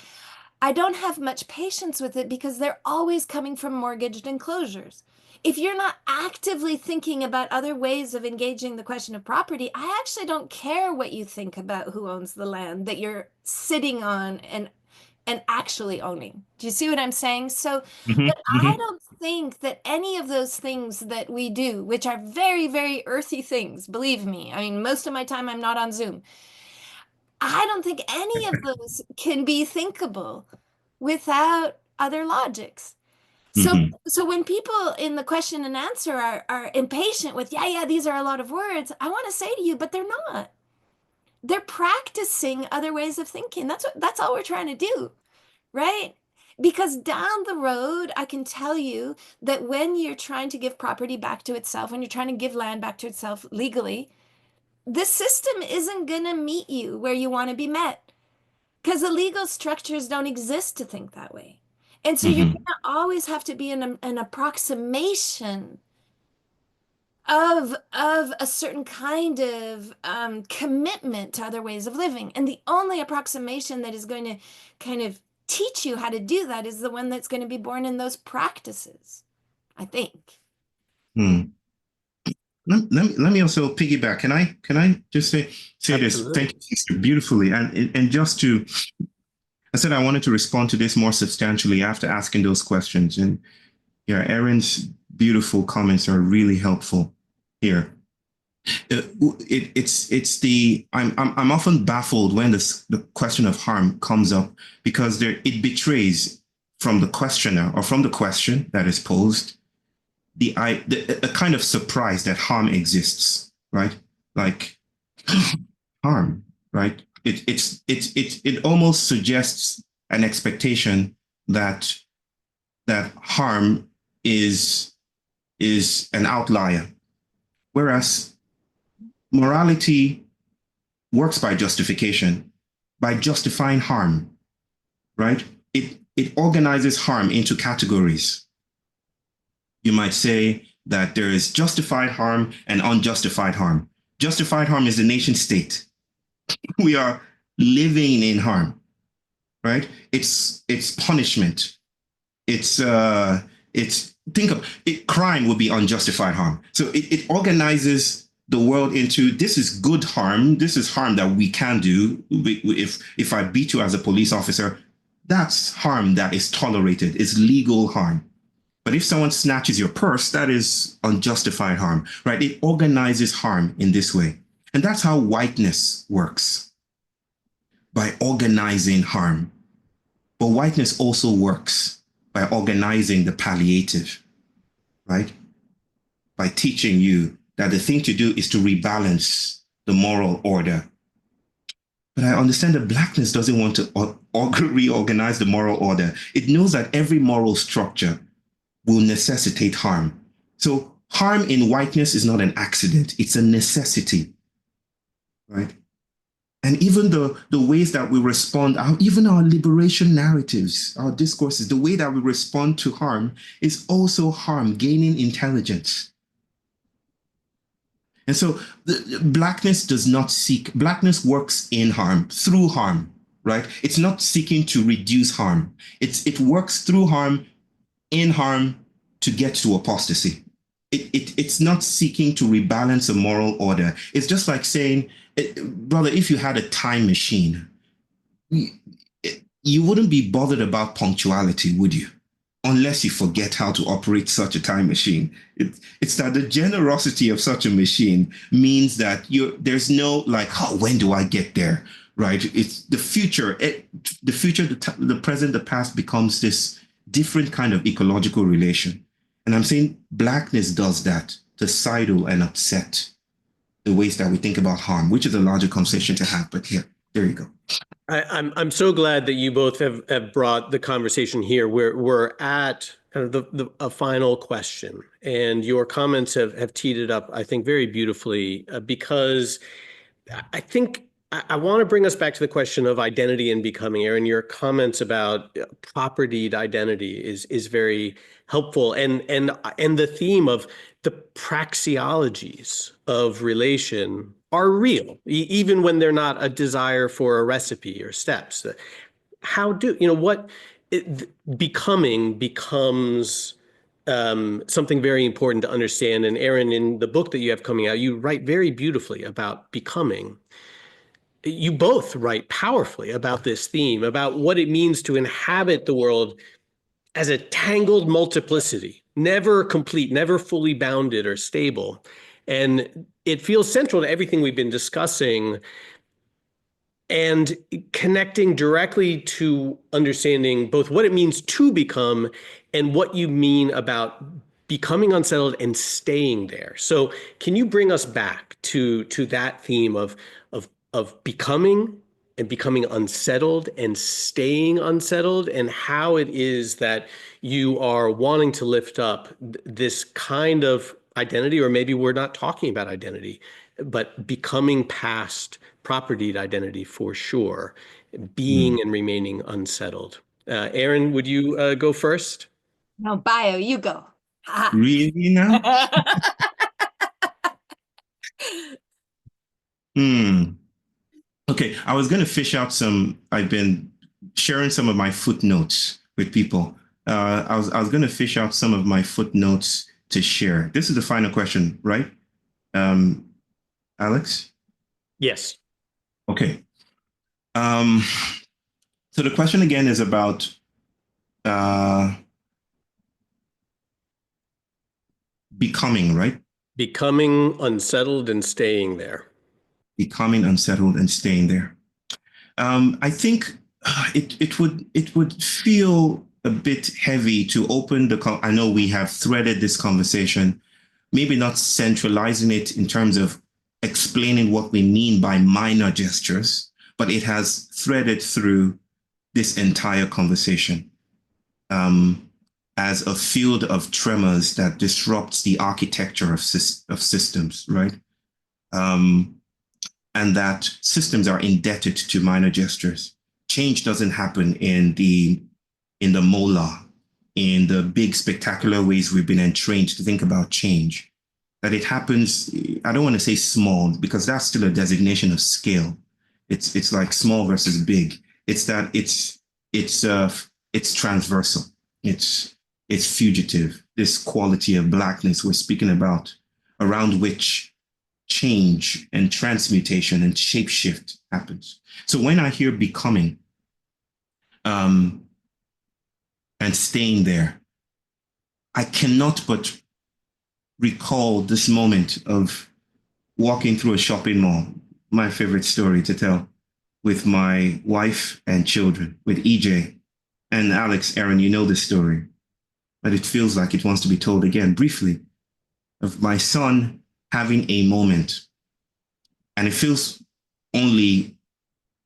I don't have much patience with it because they're always coming from mortgaged enclosures. If you're not actively thinking about other ways of engaging the question of property, I actually don't care what you think about who owns the land that you're sitting on and actually owning. Do you see what I'm saying? So, but I don't think that any of those things that we do, which are very, very earthy things, believe me, I mean, most of my time I'm not on Zoom. I don't think any of those can be thinkable without other logics. So when people in the question and answer are impatient with, yeah, these are a lot of words, I want to say to you, but they're not. They're practicing other ways of thinking. That's all we're trying to do, right? Because down the road, I can tell you that when you're trying to give property back to itself, when you're trying to give land back to itself legally, the system isn't going to meet you where you want to be met, because the legal structures don't exist to think that way. And so you're going to always have to be an approximation of a certain kind of commitment to other ways of living. And the only approximation that is going to kind of teach you how to do that is the one that's going to be born in those practices, I think.
Let me also piggyback. Can I just say this? Thank you beautifully. And just to, I said I wanted to respond to this more substantially after asking those questions. And yeah, Erin's beautiful comments are really helpful here. I'm often baffled when the question of harm comes up, because it betrays from the questioner or from the question that is posed a kind of surprise that harm exists, right? Like harm, right? It almost suggests an expectation that harm is an outlier, whereas morality works by justification, by justifying harm, right? It organizes harm into categories. You might say that there is justified harm and unjustified harm. Justified harm is the nation state. We are living in harm, right? It's punishment. Think of it, crime would be unjustified harm. So it organizes the world into, this is good harm, this is harm that we can do. If I beat you as a police officer, that's harm that is tolerated, it's legal harm. But if someone snatches your purse, that is unjustified harm, right? It organizes harm in this way. And that's how whiteness works, by organizing harm. But whiteness also works by organizing the palliative, right? By teaching you that the thing to do is to rebalance the moral order. But I understand that Blackness doesn't want to reorganize the moral order. It knows that every moral structure will necessitate harm. So harm in whiteness is not an accident, it's a necessity, right? And even the ways that we respond, even our liberation narratives, our discourses, the way that we respond to harm is also harm gaining intelligence. And so Blackness does not seek, Blackness works in harm, through harm, right? It's not seeking to reduce harm. It works through harm, in harm, to get to apostasy. It's not seeking to rebalance a moral order. It's just like saying, brother, if you had a time machine, you wouldn't be bothered about punctuality, would you? Unless you forget how to operate such a time machine. It's that the generosity of such a machine means that there's no like, oh, when do I get there? Right? It's the future. The present, the past becomes this different kind of ecological relation. And I'm saying Blackness does that to sidle and upset the ways that we think about harm, which is a larger conversation to have. But yeah, there you go.
I'm so glad that you both have brought the conversation here. We're at kind of a final question, and your comments have teed it up, I think, very beautifully, because I think I want to bring us back to the question of identity and becoming. Erin, your comments about propertied identity is very helpful, and the theme of the praxeologies of relation are real, even when they're not a desire for a recipe or steps. How do becoming becomes something very important to understand. And Erin, in the book that you have coming out, you write very beautifully about becoming. You both write powerfully about this theme, about what it means to inhabit the world as a tangled multiplicity, never complete, never fully bounded or stable. And it feels central to everything we've been discussing, and connecting directly to understanding both what it means to become and what you mean about becoming unsettled and staying there. So can you bring us back to that theme of becoming and becoming unsettled and staying unsettled, and how it is that you are wanting to lift up this kind of identity, or maybe we're not talking about identity, but becoming past propertied identity for sure, being and remaining unsettled. Erin, would you go first?
No, Báyò, you go.
Really now? Okay, I was going to fish out I've been sharing some of my footnotes with people. I was going to fish out some of my footnotes to share. This is the final question, right? Alex?
Yes.
Okay. So the question again is about becoming, right?
Becoming unsettled and staying there.
Becoming unsettled and staying there. I think it would feel a bit heavy to open I know we have threaded this conversation, maybe not centralizing it in terms of explaining what we mean by minor gestures, but it has threaded through this entire conversation as a field of tremors that disrupts the architecture of systems, right? And that systems are indebted to minor gestures. Change doesn't happen in the molar, in the big spectacular ways we've been entrained to think about change. That it happens, I don't want to say small, because that's still a designation of scale. It's like small versus big. It's that it's transversal. It's fugitive. This quality of blackness we're speaking about, around which change and transmutation and shapeshift happens. So when I hear becoming and staying there, I cannot but recall this moment of walking through a shopping mall, my favorite story to tell, with my wife and children, with EJ and Alex. Erin, you know this story, but it feels like it wants to be told again briefly, of my son having a moment. And it feels only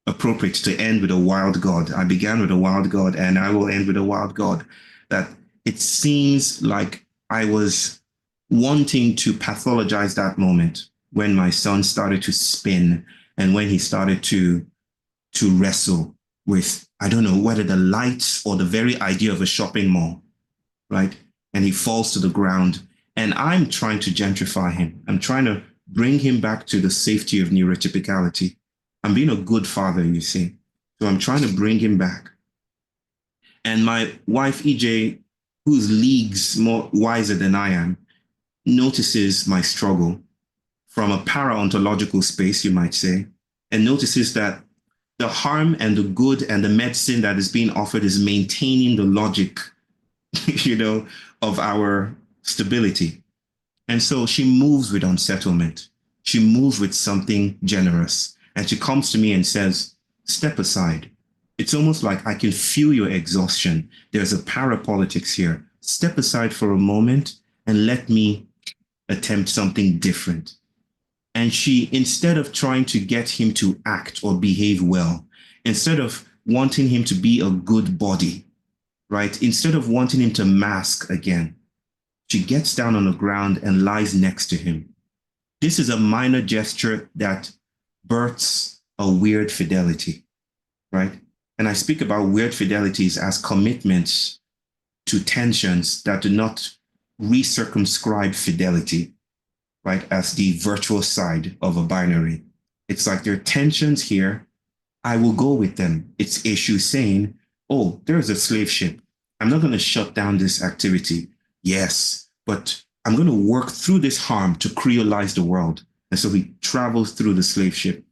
appropriate to end with a wild God. I began with a wild God, and I will end with a wild God. That it seems like I was wanting to pathologize that moment when my son started to spin, and when he started to wrestle with, I don't know, whether the lights or the very idea of a shopping mall, right? And he falls to the ground. And I'm trying to gentrify him. I'm trying to bring him back to the safety of neurotypicality. I'm being a good father, you see. So I'm trying to bring him back. And my wife, EJ, who's leagues more wiser than I am, notices my struggle from a para-ontological space, you might say, and notices that the harm and the good and the medicine that is being offered is maintaining the logic, of our stability. And so she moves with unsettlement. She moves with something generous. And she comes to me and says, step aside. It's almost like I can feel your exhaustion. There's a parapolitics here. Step aside for a moment and let me attempt something different. And she, instead of trying to get him to act or behave well, instead of wanting him to be a good body, right? Instead of wanting him to mask again, she gets down on the ground and lies next to him. This is a minor gesture that births a weird fidelity, right? And I speak about weird fidelities as commitments to tensions that do not recircumscribe fidelity, right? As the virtual side of a binary. It's like there are tensions here. I will go with them. It's issue saying, oh, there's a slave ship. I'm not going to shut down this activity. Yes, but I'm going to work through this harm to creolize the world. And so he travels through the slave ship.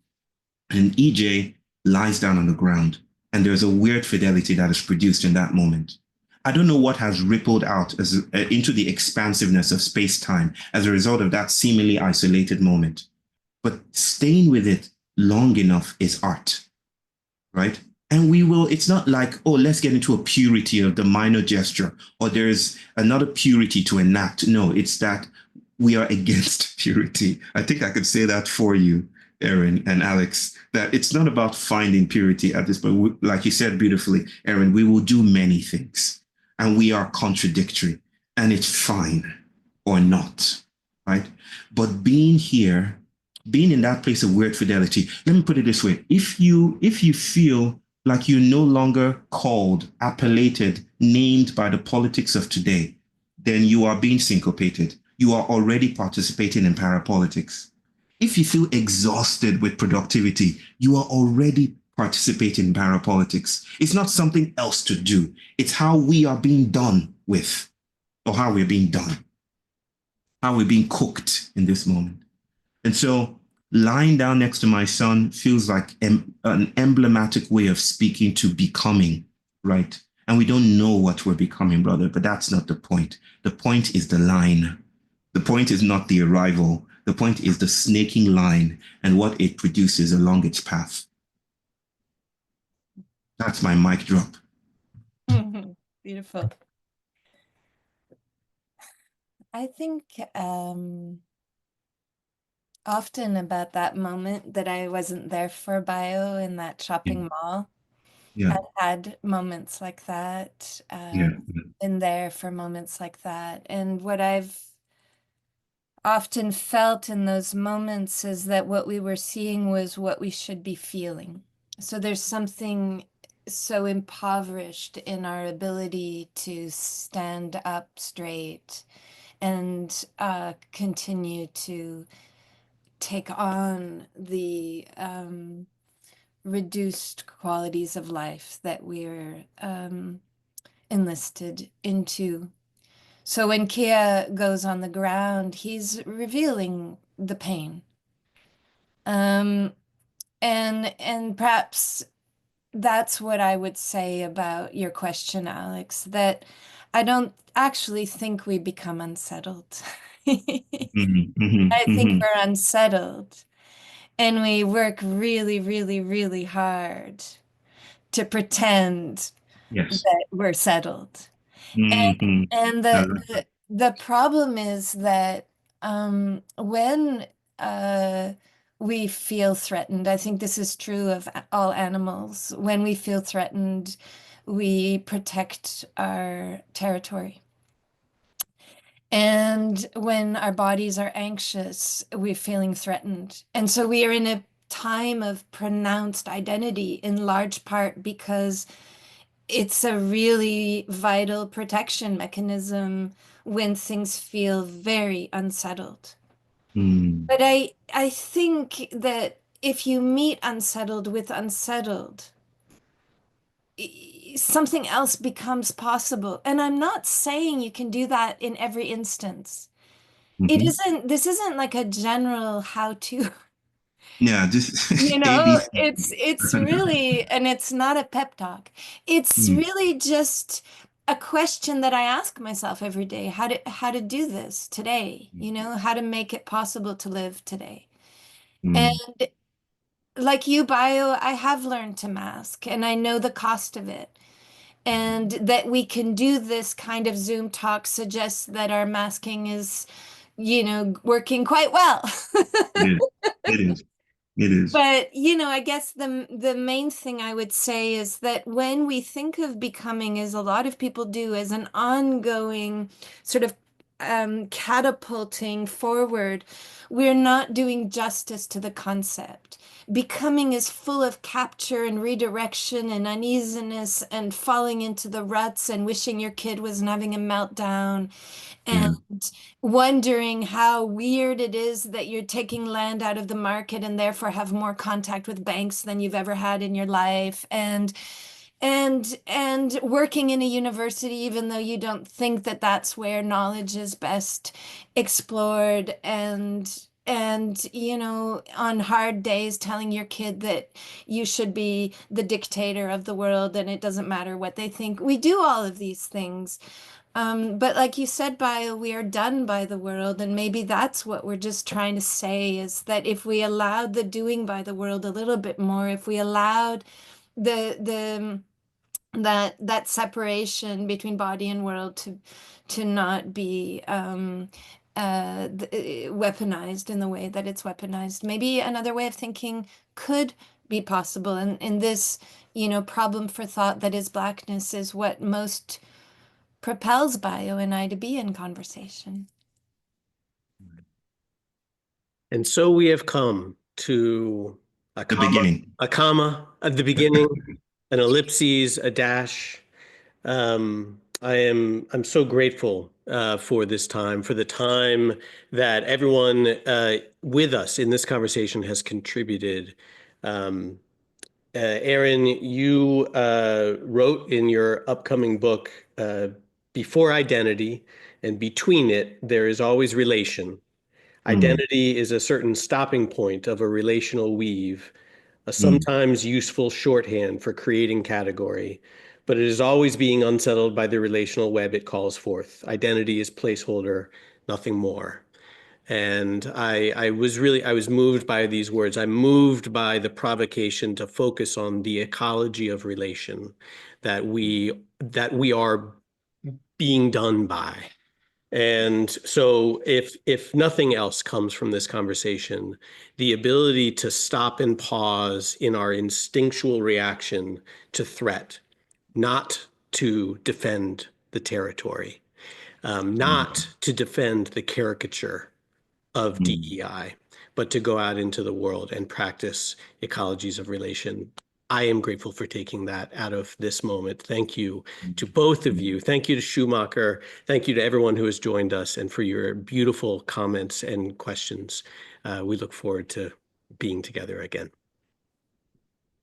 And EJ lies down on the ground. And there's a weird fidelity that is produced in that moment. I don't know what has rippled out into the expansiveness of space-time as a result of that seemingly isolated moment. But staying with it long enough is art, right? And it's not like, oh, let's get into a purity of the minor gesture, or there's another purity to enact. No, it's that we are against purity. I think I could say that for you, Erin and Alex, that it's not about finding purity at this point. Like you said beautifully, Erin, we will do many things and we are contradictory, and it's fine or not, right? But being here, being in that place of weird fidelity, let me put it this way. If you feel like you're no longer called, appellated, named by the politics of today, then you are being syncopated. You are already participating in parapolitics. If you feel exhausted with productivity, you are already participating in parapolitics. It's not something else to do. It's how we are being done with, or how we're being done, how we're being cooked in this moment. And so lying down next to my son feels like an emblematic way of speaking to becoming, right? And we don't know what we're becoming, brother, but that's not the point. The point is the line. The point is not the arrival. The point is the snaking line and what it produces along its path. That's my mic drop.
Beautiful. I think often about that moment that I wasn't there for Báyò in that shopping mall.
Yeah.
I've had moments like that,
Yeah.
been there for moments like that. And what I've often felt in those moments is that what we were seeing was what we should be feeling. So there's something so impoverished in our ability to stand up straight and continue to take on the reduced qualities of life that we're enlisted into. So when Kia goes on the ground, he's revealing the pain. And perhaps that's what I would say about your question, Alex, that I don't actually think we become unsettled. I think we're unsettled, and we work really, really, really hard to pretend
Yes.
that we're settled.
Mm-hmm.
And the problem is that when we feel threatened, I think this is true of all animals. When we feel threatened, we protect our territory. And when our bodies are anxious, we're feeling threatened. And so we are in a time of pronounced identity in large part because it's a really vital protection mechanism when things feel very unsettled. But I think that if you meet unsettled with unsettled, something else becomes possible. And I'm not saying you can do that in every instance. This isn't like a general how-to
Yeah, just
You know,
ABC.
it's really, and it's not a pep talk. It's
Mm,
really just a question that I ask myself every day, how to do this today, you know, how to make it possible to live today. And
mm,
like you, Bio, I have learned to mask and I know the cost of it. And that we can do this kind of Zoom talk suggests that our masking is, you know, working quite well.
it is. It is. It is.
But, you know, I guess the main thing I would say is that when we think of becoming, as a lot of people do, as an ongoing sort of catapulting forward, we're not doing justice to the concept. Becoming is full of capture and redirection and uneasiness and falling into the ruts and wishing your kid wasn't having a meltdown
Yeah.
and wondering how weird it is that you're taking land out of the market and therefore have more contact with banks than you've ever had in your life, and working in a university even though you don't think that that's where knowledge is best explored, and you know, on hard days telling your kid that you should be the dictator of the world and it doesn't matter what they think. We do all of these things, but like you said, Bio, we are done by the world, and maybe that's what we're just trying to say is that if we allowed the doing by the world a little bit more, if we allowed the that separation between body and world to not be weaponized in the way that it's weaponized, maybe another way of thinking could be possible. And in this, you know, problem for thought that is blackness is what most propels Bio and I to be in conversation.
And so we have come to
The beginning.
a comma at the beginning, an ellipses, a dash. I'm so grateful for this time, for the time that everyone with us in this conversation has contributed. Um, Erin, you wrote in your upcoming book, Before Identity and Between It, There is Always Relation.
Mm,
Identity is a certain stopping point of a relational weave, a
mm,
sometimes useful shorthand for creating category, but it is always being unsettled by the relational web it calls forth. Identity is placeholder, nothing more. And I was moved by these words. I'm moved by the provocation to focus on the ecology of relation that we are being done by. And so if nothing else comes from this conversation, the ability to stop and pause in our instinctual reaction to threat, not to defend the territory,
mm,
not to defend the caricature of
mm,
DEI, but to go out into the world and practice ecologies of relation. I am grateful for taking that out of this moment. Thank you to both of
mm.
you. Thank you to Schumacher. Thank you to everyone who has joined us and for your beautiful comments and questions. We look forward to being together again.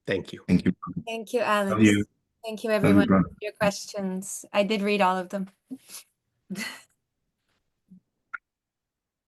Thank you.
Thank you.
Thank you,
Love
Alex.
you.
Thank you,
Love you,
everyone,
brother.
for your questions. I did read all of them.